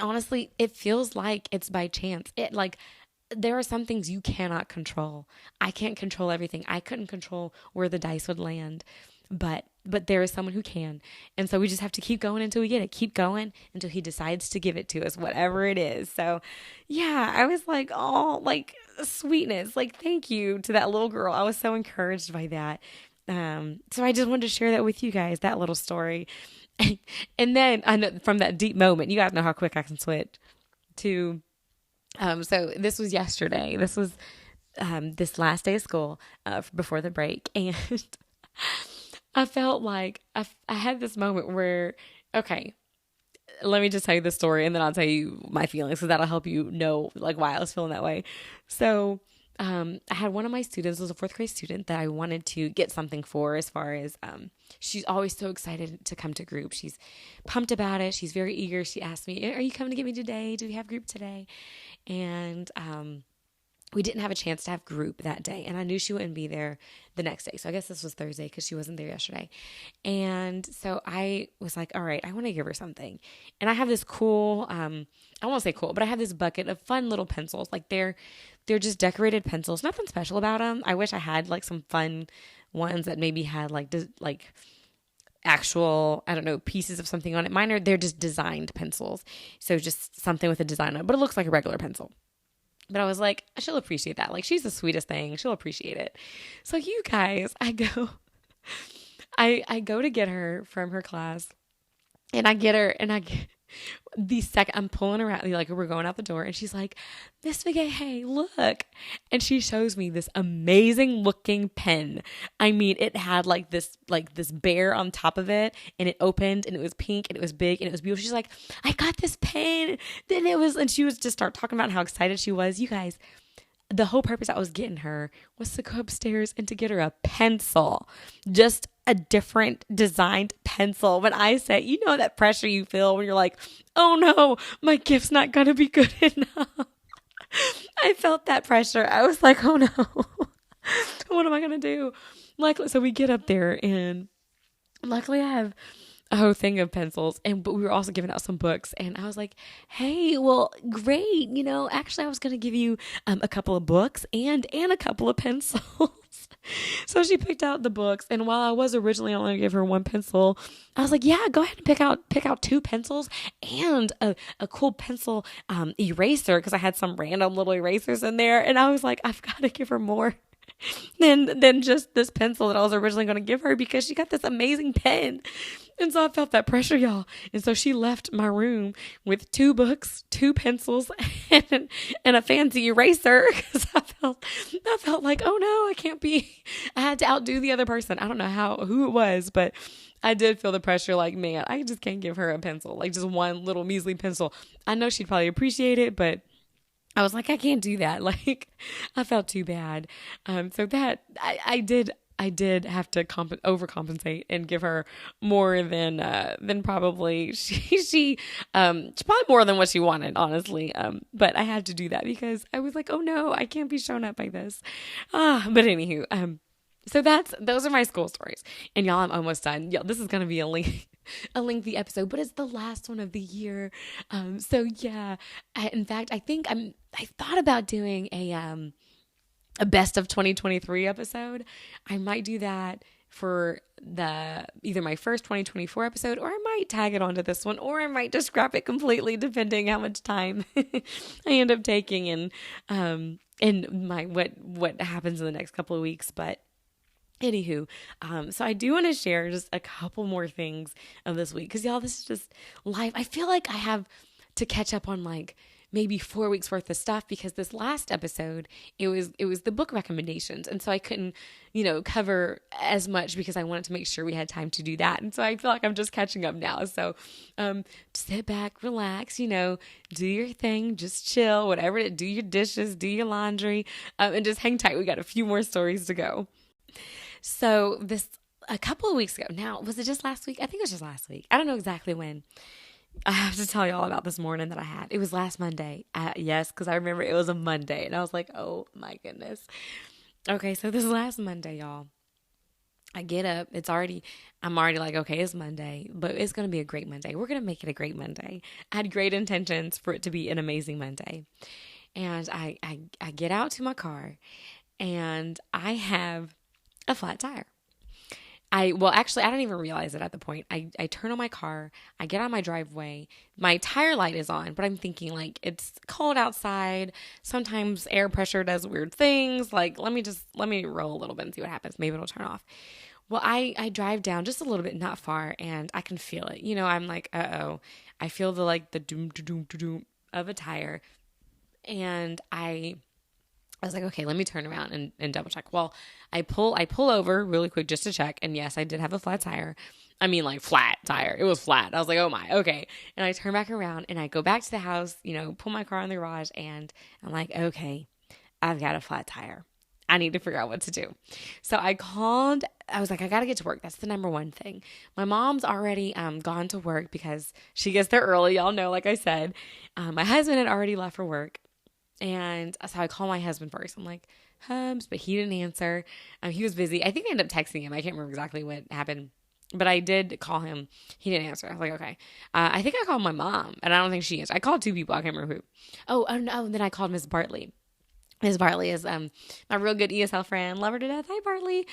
honestly, it feels like it's by chance. There are some things you cannot control. I can't control everything. I couldn't control where the dice would land, but there is someone who can. And so we just have to keep going until we get it. Keep going until he decides to give it to us, whatever it is. So yeah, I was like, oh, like sweetness. Like, thank you to that little girl. I was so encouraged by that. So I just wanted to share that with you guys, that little story. And then I know from that deep moment, you guys know how quick I can switch to, so this was yesterday. This was this last day of school before the break. And I felt like I had this moment where, okay, let me just tell you the story and then I'll tell you my feelings because that'll help you know like why I was feeling that way. So I had one of my students, was a 4th grade student that I wanted to get something for, as far as she's always so excited to come to group. She's pumped about it. She's very eager. She asked me, are you coming to get me today? Do we have group today? And we didn't have a chance to have group that day. And I knew she wouldn't be there the next day. So I guess this was Thursday because she wasn't there yesterday. And so I was like, all right, I want to give her something. And I have this cool, I won't say cool, but I have this bucket of fun little pencils. Like they're just decorated pencils. Nothing special about them. I wish I had like some fun ones that maybe had like actual, I don't know, pieces of something on it. They're just designed pencils. So just something with a design on it, but it looks like a regular pencil. But I was like, she'll appreciate that. Like, she's the sweetest thing. She'll appreciate it. So you guys, I go to get her from her class, and I get her, and the second I'm pulling her out, like we're going out the door, and she's like, Miss McGay, hey, look. And she shows me this amazing looking pen. I mean, it had like this bear on top of it, and it opened, and it was pink, and it was big, and it was beautiful. She's like, I got this pen. And she was just start talking about how excited she was. You guys, the whole purpose I was getting her was to go upstairs and to get her a pencil, just a different designed pencil. When I say, you know, that pressure you feel when you're like, oh no, my gift's not going to be good enough. I felt that pressure. I was like, oh no, what am I going to do? Luckily, so we get up there, and luckily I have a whole thing of pencils, but we were also giving out some books, and I was like, hey, well, great, you know, actually I was going to give you a couple of books and a couple of pencils. So she picked out the books, and while I was originally only going to give her one pencil, I was like, yeah, go ahead and pick out 2 pencils and a cool pencil eraser, because I had some random little erasers in there, and I was like, I've got to give her more than just this pencil that I was originally going to give her, because she got this amazing pen. And so I felt that pressure, y'all. And so she left my room with 2 books, 2 pencils, and a fancy eraser. Because I felt like, oh no, I had to outdo the other person. I don't know who it was, but I did feel the pressure like, man, I just can't give her a pencil, like just one little measly pencil. I know she'd probably appreciate it, but I was like, I can't do that. Like, I felt too bad. So that I did have to overcompensate and give her more than probably she probably more than what she wanted, honestly. But I had to do that because I was like, oh no, I can't be shown up like this. But anywho, so those are my school stories. And y'all, I'm almost done. Y'all, this is gonna be a lengthy episode, but it's the last one of the year. So yeah, in fact, I thought about doing a best of 2023 episode. I might do that for either my first 2024 episode, or I might tag it onto this one, or I might just scrap it completely, depending how much time I end up taking and my what happens in the next couple of weeks. But anywho, so I do want to share just a couple more things of this week, because y'all, this is just life. I feel like I have to catch up on like maybe 4 weeks worth of stuff, because this last episode, it was the book recommendations. And so I couldn't, cover as much because I wanted to make sure we had time to do that. And so I feel like I'm just catching up now. So, sit back, relax, do your thing, just chill, whatever, do your dishes, do your laundry, and just hang tight. We got a few more stories to go. So a couple of weeks ago, now, was it just last week? I think it was just last week. I don't know exactly when. I have to tell you all about this morning that I had. It was last Monday. Yes, because I remember it was a Monday. And I was like, oh my goodness. Okay, so this last Monday, y'all, I get up. I'm already like, okay, it's Monday, but it's going to be a great Monday. We're going to make it a great Monday. I had great intentions for it to be an amazing Monday. And I get out to my car, and I have a flat tire. Actually, I didn't even realize it at the point. I turn on my car, I get on my driveway, my tire light is on, but I'm thinking like, it's cold outside. Sometimes air pressure does weird things. Like, let me roll a little bit and see what happens. Maybe it'll turn off. Well, I drive down just a little bit, not far, and I can feel it. I'm like, uh-oh. I feel the doom, doom, doom of a tire. And I was like, okay, let me turn around and double check. Well, I pull over really quick just to check. And yes, I did have a flat tire. I mean, like, flat tire. It was flat. I was like, oh my, okay. And I turn back around and I go back to the house, pull my car in the garage, and I'm like, okay, I've got a flat tire. I need to figure out what to do. So I was like, I got to get to work. That's the number one thing. My mom's already gone to work because she gets there early. Y'all know, like I said, my husband had already left for work. And so I call my husband first. I'm like, Hubs, but he didn't answer. He was busy. I think I ended up texting him. I can't remember exactly what happened, but I did call him. He didn't answer. I was like, okay. I think I called my mom, and I don't think she answered. I called 2 people. I can't remember who. Oh no. And then I called Miss Bartley. Miss Bartley is my real good ESL friend. Love her to death. Hi, Bartley.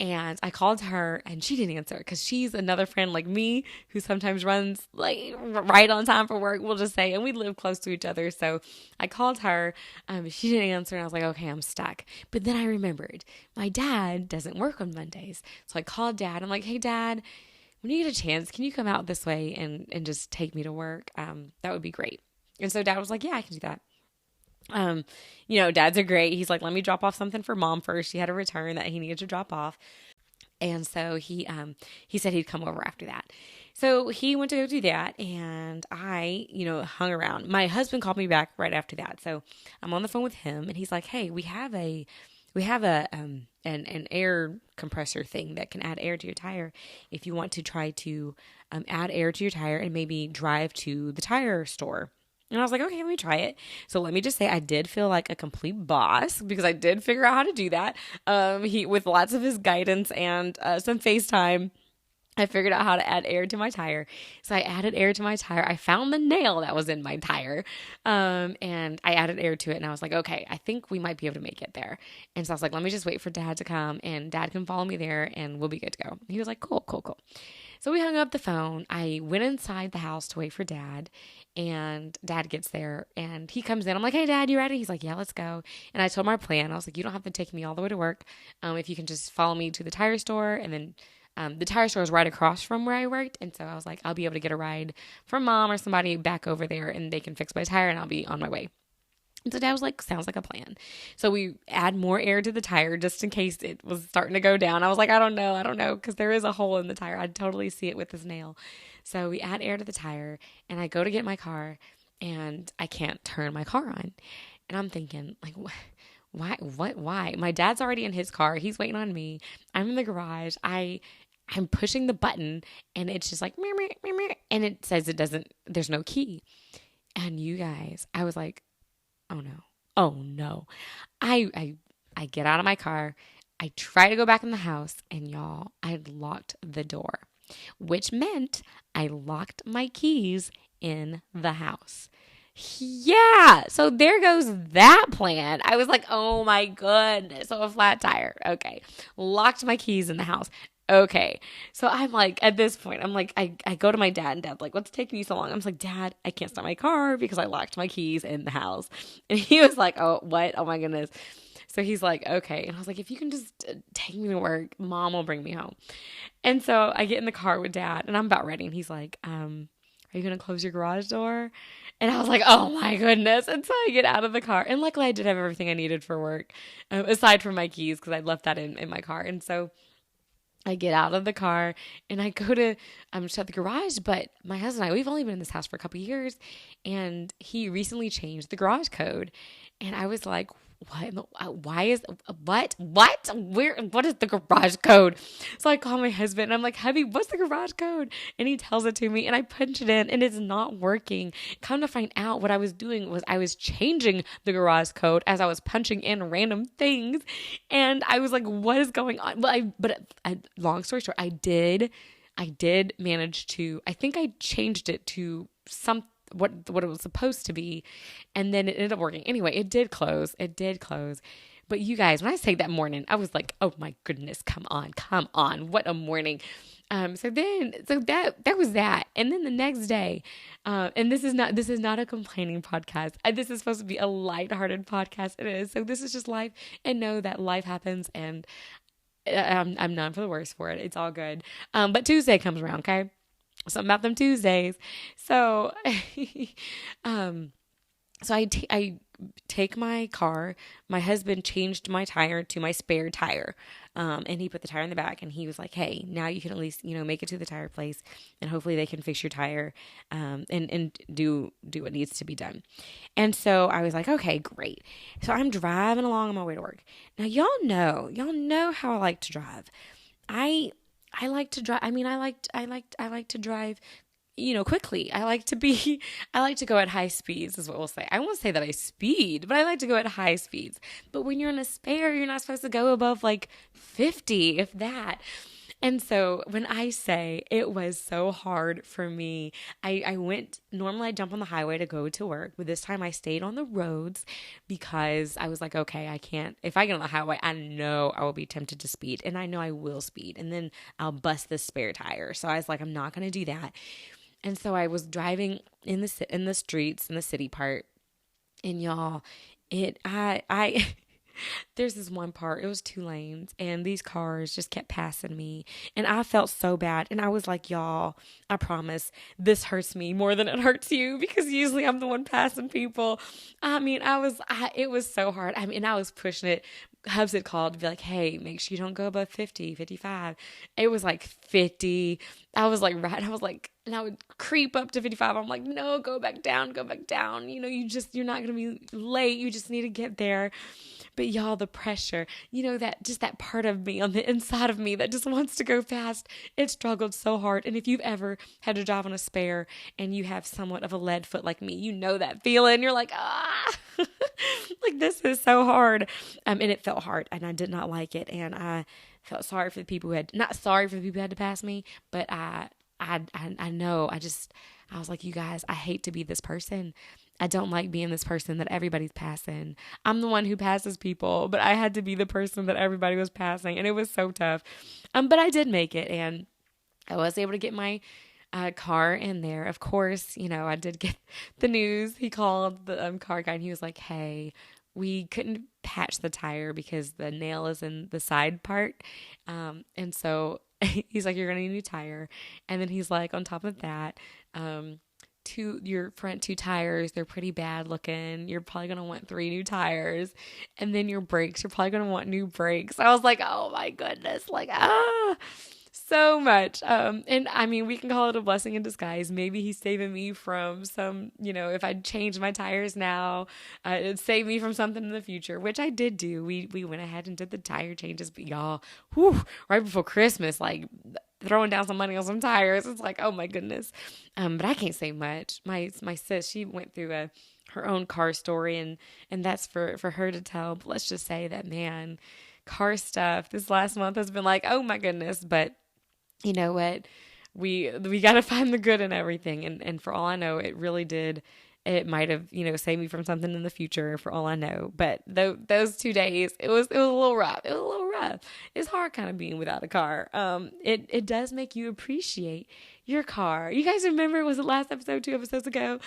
And I called her, and she didn't answer because she's another friend like me who sometimes runs like right on time for work, we'll just say, and we live close to each other. So I called her. She didn't answer, and I was like, okay, I'm stuck. But then I remembered my dad doesn't work on Mondays. So I called Dad. I'm like, hey, Dad, when you get a chance, can you come out this way and just take me to work? That would be great. And so Dad was like, yeah, I can do that. Dads are great. He's like, let me drop off something for Mom first. She had a return that he needed to drop off. And so he said he'd come over after that. So he went to go do that, and I, hung around. My husband called me back right after that. So I'm on the phone with him, and he's like, hey, we have an air compressor thing that can add air to your tire. If you want to try to add air to your tire and maybe drive to the tire store. And I was like, okay, let me try it. So let me just say, I did feel like a complete boss because I did figure out how to do that. With lots of his guidance and some FaceTime, I figured out how to add air to my tire. So I added air to my tire. I found the nail that was in my tire, and I added air to it. And I was like, okay, I think we might be able to make it there. And so I was like, let me just wait for Dad to come, and Dad can follow me there, and we'll be good to go. He was like, cool. So we hung up the phone. I went inside the house to wait for Dad, and Dad gets there, and he comes in. I'm like, hey, Dad, you ready? He's like, yeah, let's go. And I told him our plan. I was like, you don't have to take me all the way to work. If you can just follow me to the tire store and then the tire store was right across from where I worked. And so I was like, I'll be able to get a ride from mom or somebody back over there and they can fix my tire and I'll be on my way. And so Dad was like, sounds like a plan. So we add more air to the tire just in case it was starting to go down. I was like, I don't know, because there is a hole in the tire. I'd totally see it with this nail. So we add air to the tire, and I go to get my car, and I can't turn my car on. And I'm thinking, like, why? My dad's already in his car. He's waiting on me. I'm in the garage. I'm pushing the button, and it's just like, meow, meow, meow, meow, and it says there's no key. And you guys, I was like, oh no. I get out of my car. I try to go back in the house, and y'all, I had locked the door, which meant I locked my keys in the house. Yeah. So there goes that plan. I was like, oh my goodness. So a flat tire. Okay. Locked my keys in the house. Okay. So I'm like, at this point, I'm like, I go to my dad, and Dad's like, what's taking you so long? I was like, Dad, I can't start my car because I locked my keys in the house. And he was like, oh, what? Oh my goodness. So he's like, okay. And I was like, if you can just take me to work, Mom will bring me home. And so I get in the car with Dad, and I'm about ready. And he's like, are you going to close your garage door? And I was like, oh my goodness. And so I get out of the car. And luckily I did have everything I needed for work, aside from my keys, because I left that in my car. And so I get out of the car and I go to shut the garage, but my husband and I, we've only been in this house for a couple years, and he recently changed the garage code. And I was like, what is the garage code? So I call my husband and I'm like, hubby, what's the garage code? And he tells it to me, and I punch it in and it's not working. Come to find out, what I was doing was I was changing the garage code as I was punching in random things. And I was like, what is going on? Well, long story short, I did manage to, I think I changed it to what it was supposed to be, and then it ended up working. Anyway, it did close. But you guys, when I say that morning, I was like, oh my goodness, come on, what a morning. So that was that. And then the next day, and this is not a complaining podcast. This is supposed to be a lighthearted podcast. It is. So this is just life, and know that life happens, and I'm none for the worse for it. It's all good. But Tuesday comes around, okay? Something about them Tuesdays. So, so I take my car. My husband changed my tire to my spare tire. And he put the tire in the back, and he was like, hey, now you can at least, make it to the tire place, and hopefully they can fix your tire, and do what needs to be done. And so I was like, okay, great. So I'm driving along on my way to work. Now, y'all know how I like to drive. I like to drive. I mean, I like to drive, quickly. I like to go at high speeds is what we'll say. I won't say that I speed, but I like to go at high speeds. But when you're in a spare, you're not supposed to go above like 50, if that. And so when I say it was so hard for me, normally I jump on the highway to go to work, but this time I stayed on the roads because I was like, okay, I can't, if I get on the highway, I know I will be tempted to speed, and I know I will speed, and then I'll bust this spare tire. So I was like, I'm not going to do that. And so I was driving in the streets, in the city part, and y'all, there's this one part, it was 2 lanes, and these cars just kept passing me, and I felt so bad. And I was like, y'all, I promise this hurts me more than it hurts you, because usually I'm the one passing people. I mean, it was so hard. I mean, I was pushing it. Hubs had called to be like, hey, make sure you don't go above 50, 55. It was like 50. I was like, right. I was like, and I would creep up to 55. I'm like, no, go back down. You're not going to be late. You just need to get there. But y'all, the pressure, that part of me on the inside of me that just wants to go fast, it struggled so hard. And if you've ever had to drive on a spare and you have somewhat of a lead foot like me, you know that feeling. You're like, like this is so hard. And it felt hard, and I did not like it. And I felt sorry for the people not sorry for the people who had to pass me, but I know, I was like, you guys, I hate to be this person. I don't like being this person that everybody's passing. I'm the one who passes people, but I had to be the person that everybody was passing, and it was so tough. But I did make it, and I was able to get my car in there. Of course, I did get the news. He called the car guy, and he was like, hey, we couldn't patch the tire because the nail is in the side part. And so he's like, you're going to need a new tire. And then he's like, on top of that, your front two tires, they're pretty bad looking. You're probably going to want 3 new tires. And then your brakes, you're probably going to want new brakes. I was like, oh my goodness, like, so much. And I mean, we can call it a blessing in disguise. Maybe he's saving me from some, if I change my tires now, it'd save me from something in the future, which I did do. We went ahead and did the tire changes, but y'all, right before Christmas, like throwing down some money on some tires. It's like, oh my goodness. But I can't say much. My sis, she went through her own car story, and that's for her to tell. But let's just say that, man, car stuff this last month has been like, oh my goodness. But you know what? We got to find the good in everything. And for all I know, it really did. It might have, saved me from something in the future, for all I know. But those 2 days, it was a little rough. It was a little rough. It's hard kind of being without a car. It does make you appreciate your car. You guys remember, was it last episode, 2 episodes ago,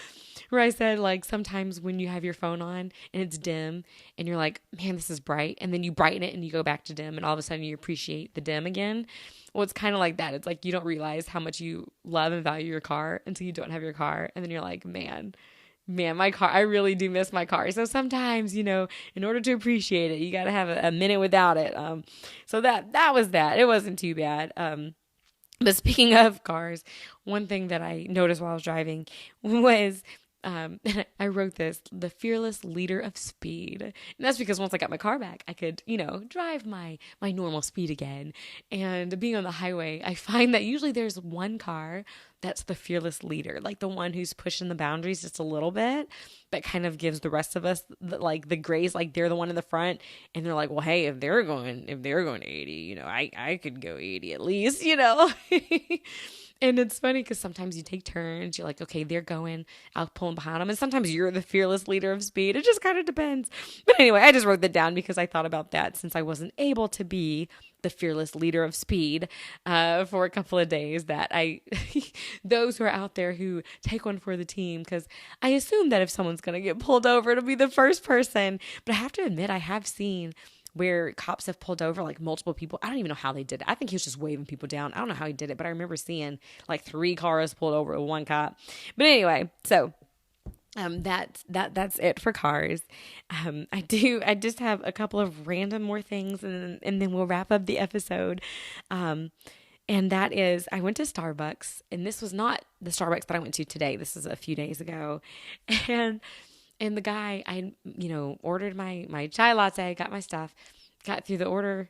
where I said, like, sometimes when you have your phone on and it's dim and you're like, man, this is bright. And then you brighten it and you go back to dim and all of a sudden you appreciate the dim again. Well, it's kind of like that. It's like you don't realize how much you love and value your car until you don't have your car. And then you're like, man, my car, I really do miss my car. So sometimes, in order to appreciate it, you got to have a minute without it. So that was that. It wasn't too bad. But speaking of cars, one thing that I noticed while I was driving was, I wrote this, the fearless leader of speed. And that's because once I got my car back, I could, drive my normal speed again. And being on the highway, I find that usually there's one car that's the fearless leader, like the one who's pushing the boundaries just a little bit, but kind of gives the rest of us the grace, like they're the one in the front, and they're like, well, hey, if they're going 80, I could go 80 at least, And it's funny because sometimes you take turns. You're like, okay, they're going, I'll pull them behind them. And sometimes you're the fearless leader of speed. It just kind of depends. But anyway, I just wrote that down because I thought about that since I wasn't able to be the fearless leader of speed for a couple of days, that those who are out there who take one for the team, because I assume that if someone's going to get pulled over, it'll be the first person. But I have to admit, I have seen where cops have pulled over like multiple people. I don't even know how they did it. I think he was just waving people down. I don't know how he did it, but I remember seeing like 3 cars pulled over with one cop. But anyway, so that's it for cars. I just have a couple of random more things, and then we'll wrap up the episode. And that is, I went to Starbucks, and this was not the Starbucks that I went to today. This is a few days ago. And the guy, I ordered my chai latte, got my stuff, got through the order,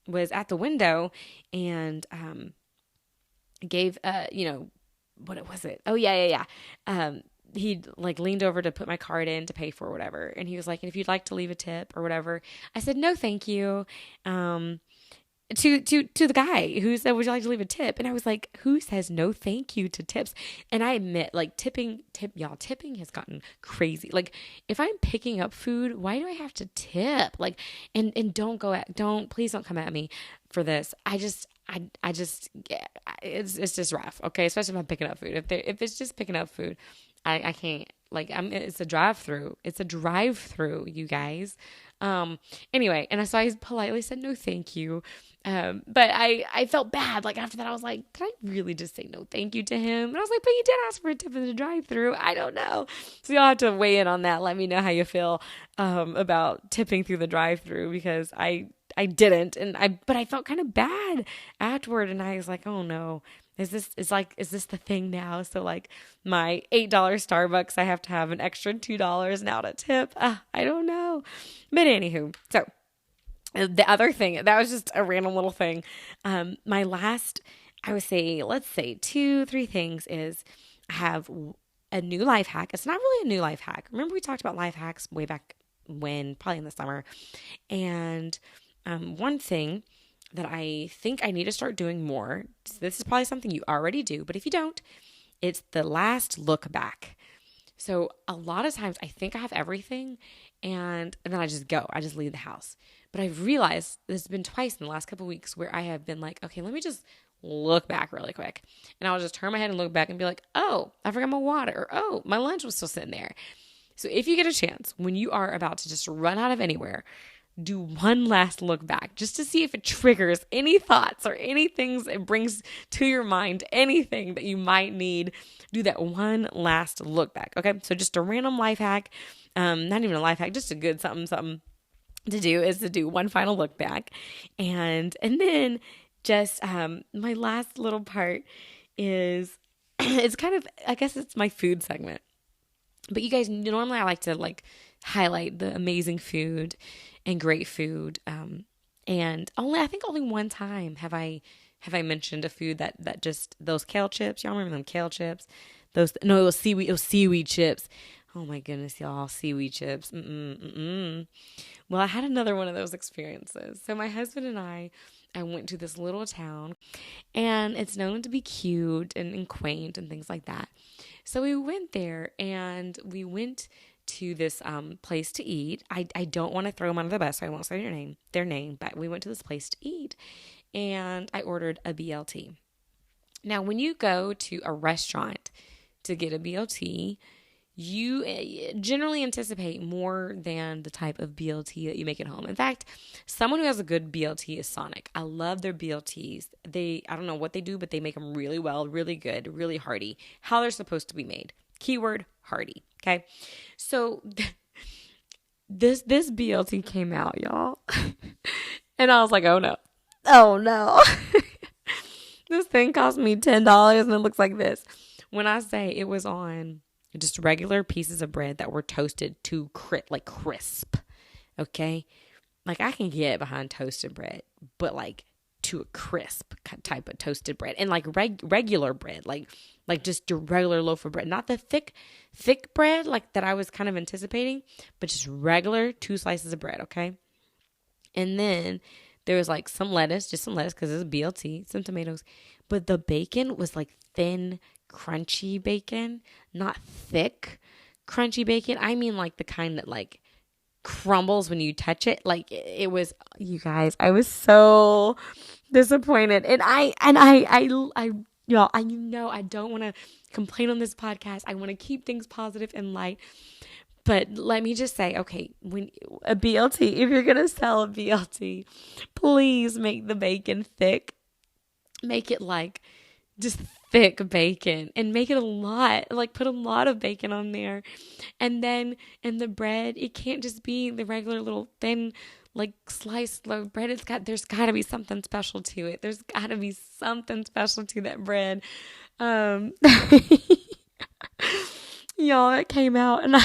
was at the window, and gave, what was it? Oh, yeah. He like leaned over to put my card in to pay for whatever. And he was like, and if you'd like to leave a tip or whatever. I said, no, thank you. To the guy who said, would you like to leave a tip? And I was like, who says no thank you to tips? And I admit, like, tipping has gotten crazy. Like, if I'm picking up food, why do I have to tip? Like, and please don't come at me for this. Yeah, it's just rough. Okay. Especially if I'm picking up food. If it's just picking up food, I can't, like, it's a drive-through. It's a drive-through, you guys. Anyway, and so I politely said, no, thank you. But I felt bad. Like after that, I was like, can I really just say no thank you to him? And I was like, but you did ask for a tip in the drive-through. I don't know. So y'all have to weigh in on that. Let me know how you feel, about tipping through the drive-through, because I didn't. But I felt kind of bad afterward. And I was like, oh no, is this the thing now? So like my $8 Starbucks, I have to have an extra $2 now to tip. I don't know. But anywho, so the other thing, that was just a random little thing. My last, let's say 2-3 things is I have a new life hack. It's not really a new life hack. Remember we talked about life hacks way back when, probably in the summer. And one thing that I think I need to start doing more, so this is probably something you already do, but if you don't, it's the last look back. So a lot of times I think I have everything and then I just leave the house. But I've realized there's been twice in the last couple of weeks where I have been like, okay, let me just look back really quick. And I'll just turn my head and look back and be like, oh, I forgot my water. Or, oh, my lunch was still sitting there. So if you get a chance, when you are about to just run out of anywhere, do one last look back just to see if it triggers any thoughts or any things it brings to your mind, anything that you might need. Do that one last look back. Okay. So just a random life hack, not even a life hack, just a good something to do is to do one final look back. And then just, my last little part is, it's kind of, I guess it's my food segment. But you guys, normally I like to like highlight the amazing food and great food. And I think only one time have I mentioned a food that just, those kale chips. Y'all remember them kale chips? It was seaweed chips. Oh my goodness, y'all, seaweed chips. Well, I had another one of those experiences. So my husband and I went to this little town, and it's known to be cute and quaint and things like that. So we went there, and we went to this place to eat. I don't want to throw them under the bus, so I won't say their name, but we went to this place to eat, and I ordered a BLT. Now, when you go to a restaurant to get a BLT, you generally anticipate more than the type of BLT that you make at home. In fact, someone who has a good BLT is Sonic. I love their BLTs. I don't know what they do, but they make them really well, really good, really hearty. How they're supposed to be made. Keyword, hearty. Okay. So this BLT came out, y'all. And I was like, oh no. Oh no. This thing cost me $10 and it looks like this. When I say it was on just regular pieces of bread that were toasted to crisp, okay? Like, I can get behind toasted bread, but like to a crisp type of toasted bread, and like regular bread, like just your regular loaf of bread, not the thick bread like that I was kind of anticipating, but just regular 2 slices of bread, okay? And then there was like some lettuce because it's a BLT, some tomatoes, but the bacon was like thin, crunchy bacon, not thick, crunchy bacon. I mean like the kind that like crumbles when you touch it. Like it was, you guys, I was so disappointed. And y'all, I know I don't want to complain on this podcast. I want to keep things positive and light. But let me just say, okay, when a BLT, if you're going to sell a BLT, please make the bacon thick. Make it like just thick bacon, and make it a lot, like put a lot of bacon on there. And then in the bread, it can't just be the regular little thin like sliced loaf bread. There's got to be something special to it. There's got to be something special to that bread. Y'all, it came out and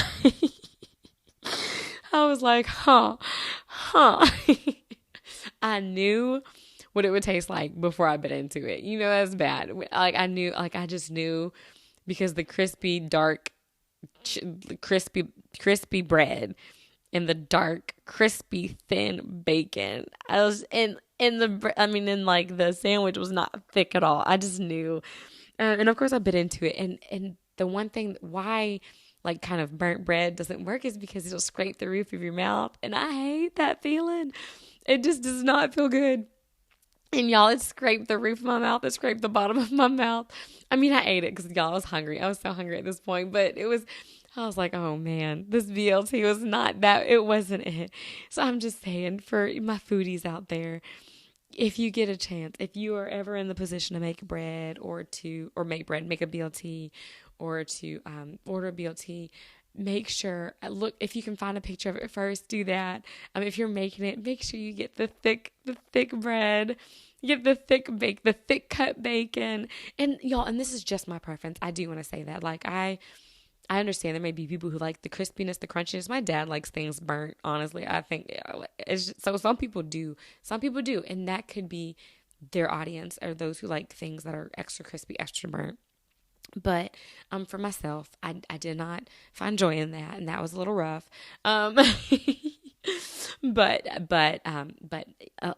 I was like, huh. I knew what it would taste like before I bit into it. You know, that's bad. Like I just knew, because the crispy, dark, crispy bread and the dark, crispy, thin bacon. I was in the sandwich was not thick at all. I just knew. And of course I bit into it. And the one thing why like kind of burnt bread doesn't work is because it'll scrape the roof of your mouth. And I hate that feeling. It just does not feel good. And y'all, it scraped the roof of my mouth. It scraped the bottom of my mouth. I mean, I ate it because y'all, I was hungry. I was so hungry at this point, but I was like, oh man, this BLT was not that. It wasn't it. So I'm just saying, for my foodies out there, if you get a chance, if you are ever in the position to make bread make a BLT, or to order a BLT, make sure, look, if you can find a picture of it first, do that. If you're making it, make sure you get the thick bread, get the thick cut bacon. And y'all, and this is just my preference. I do want to say that, like, I understand there may be people who like the crispiness, the crunchiness. My dad likes things burnt, honestly. I think it's just, so some people do, and that could be their audience, or those who like things that are extra crispy, extra burnt. But for myself, I did not find joy in that, and that was a little rough. But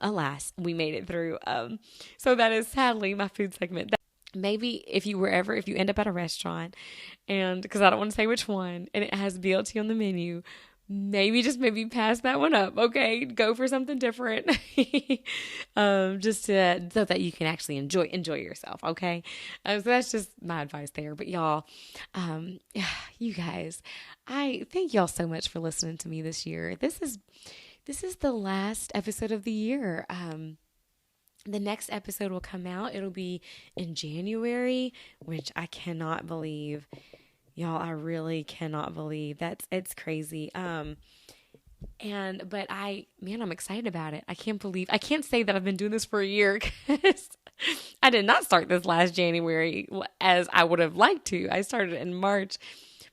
alas, we made it through. So that is sadly my food segment. Maybe if you end up at a restaurant, and because I don't want to say which one, and it has BLT on the menu, maybe pass that one up. Okay, go for something different, just so that you can actually enjoy yourself. Okay, so that's just my advice there. But y'all, you guys, I thank y'all so much for listening to me this year. This this is the last episode of the year. The next episode will come out. It'll be in January, which I cannot believe. Y'all, I really cannot believe. It's crazy. I'm excited about it. I can't say that I've been doing this for a year because I did not start this last January as I would have liked to. I started in March,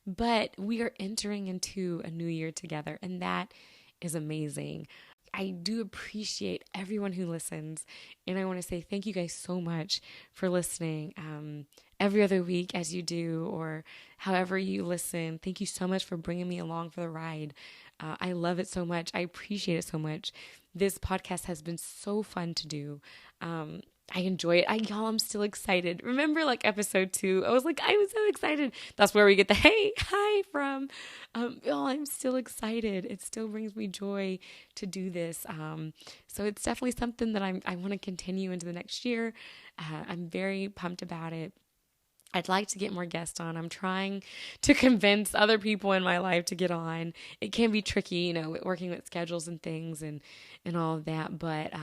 but we are entering into a new year together, and that is amazing. I do appreciate everyone who listens, and I want to say thank you guys so much for listening every other week as you do, or however you listen. Thank you so much for bringing me along for the ride. I love it so much. I appreciate it so much. This podcast has been so fun to do. I enjoy it. Y'all, I'm still excited. Remember like episode 2, I was so excited. That's where we get the hey, hi from. Y'all, I'm still excited. It still brings me joy to do this. So it's definitely something that I want to continue into the next year. I'm very pumped about it. I'd like to get more guests on. I'm trying to convince other people in my life to get on. It can be tricky, working with schedules and things and all of that. But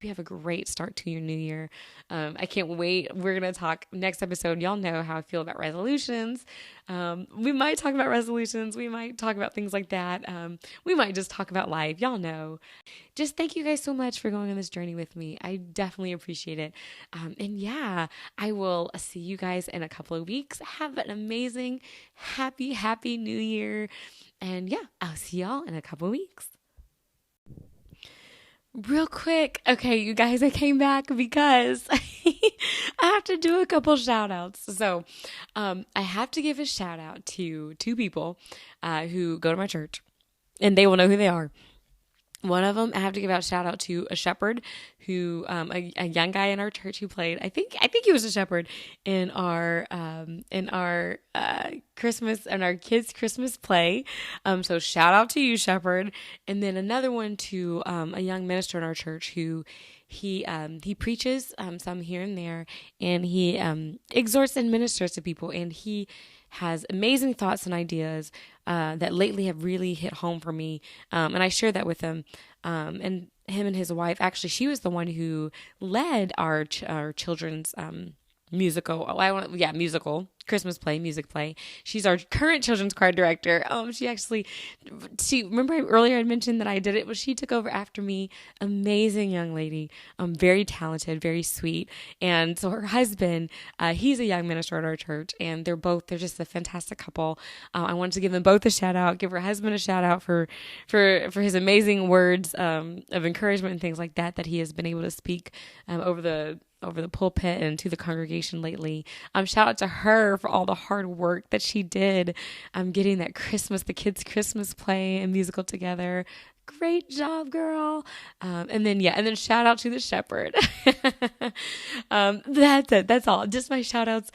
we have a great start to your new year. I can't wait. We're going to talk next episode. Y'all know how I feel about resolutions. We might talk about resolutions. We might talk about things like that. We might just talk about life. Y'all know. Just thank you guys so much for going on this journey with me. I definitely appreciate it. I will see you guys in a couple of weeks. Have an amazing, happy new year. And I'll see y'all in a couple of weeks. Real quick. Okay, you guys, I came back because I have to do a couple shout outs. So, I have to give a shout out to 2 people, who go to my church, and they will know who they are. One of them, I have to give out a shout out to a shepherd who, a young guy in our church who played. I think he was a shepherd in our Christmas and our kids' Christmas play. So shout out to you, shepherd. And then another one to a young minister in our church who he preaches some here and there, and he exhorts and ministers to people, and he has amazing thoughts and ideas that lately have really hit home for me. And I share that with him. And him and his wife, actually, she was the one who led our children's musical Christmas play, music play. She's our current children's choir director. She remember earlier I mentioned that I did it, but she took over after me. Amazing young lady, very talented, very sweet. And so her husband, he's a young minister at our church, and they're just a fantastic couple. I wanted to give them both a shout out, give her husband a shout out for his amazing words of encouragement and things like that he has been able to speak over the pulpit and to the congregation lately. Shout out to her for all the hard work that she did getting the kids' Christmas play and musical together. Great job, girl. And then shout out to the shepherd. That's it. That's all. Just my shout outs.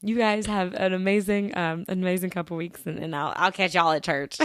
You guys have an amazing couple weeks, and I'll catch y'all at church.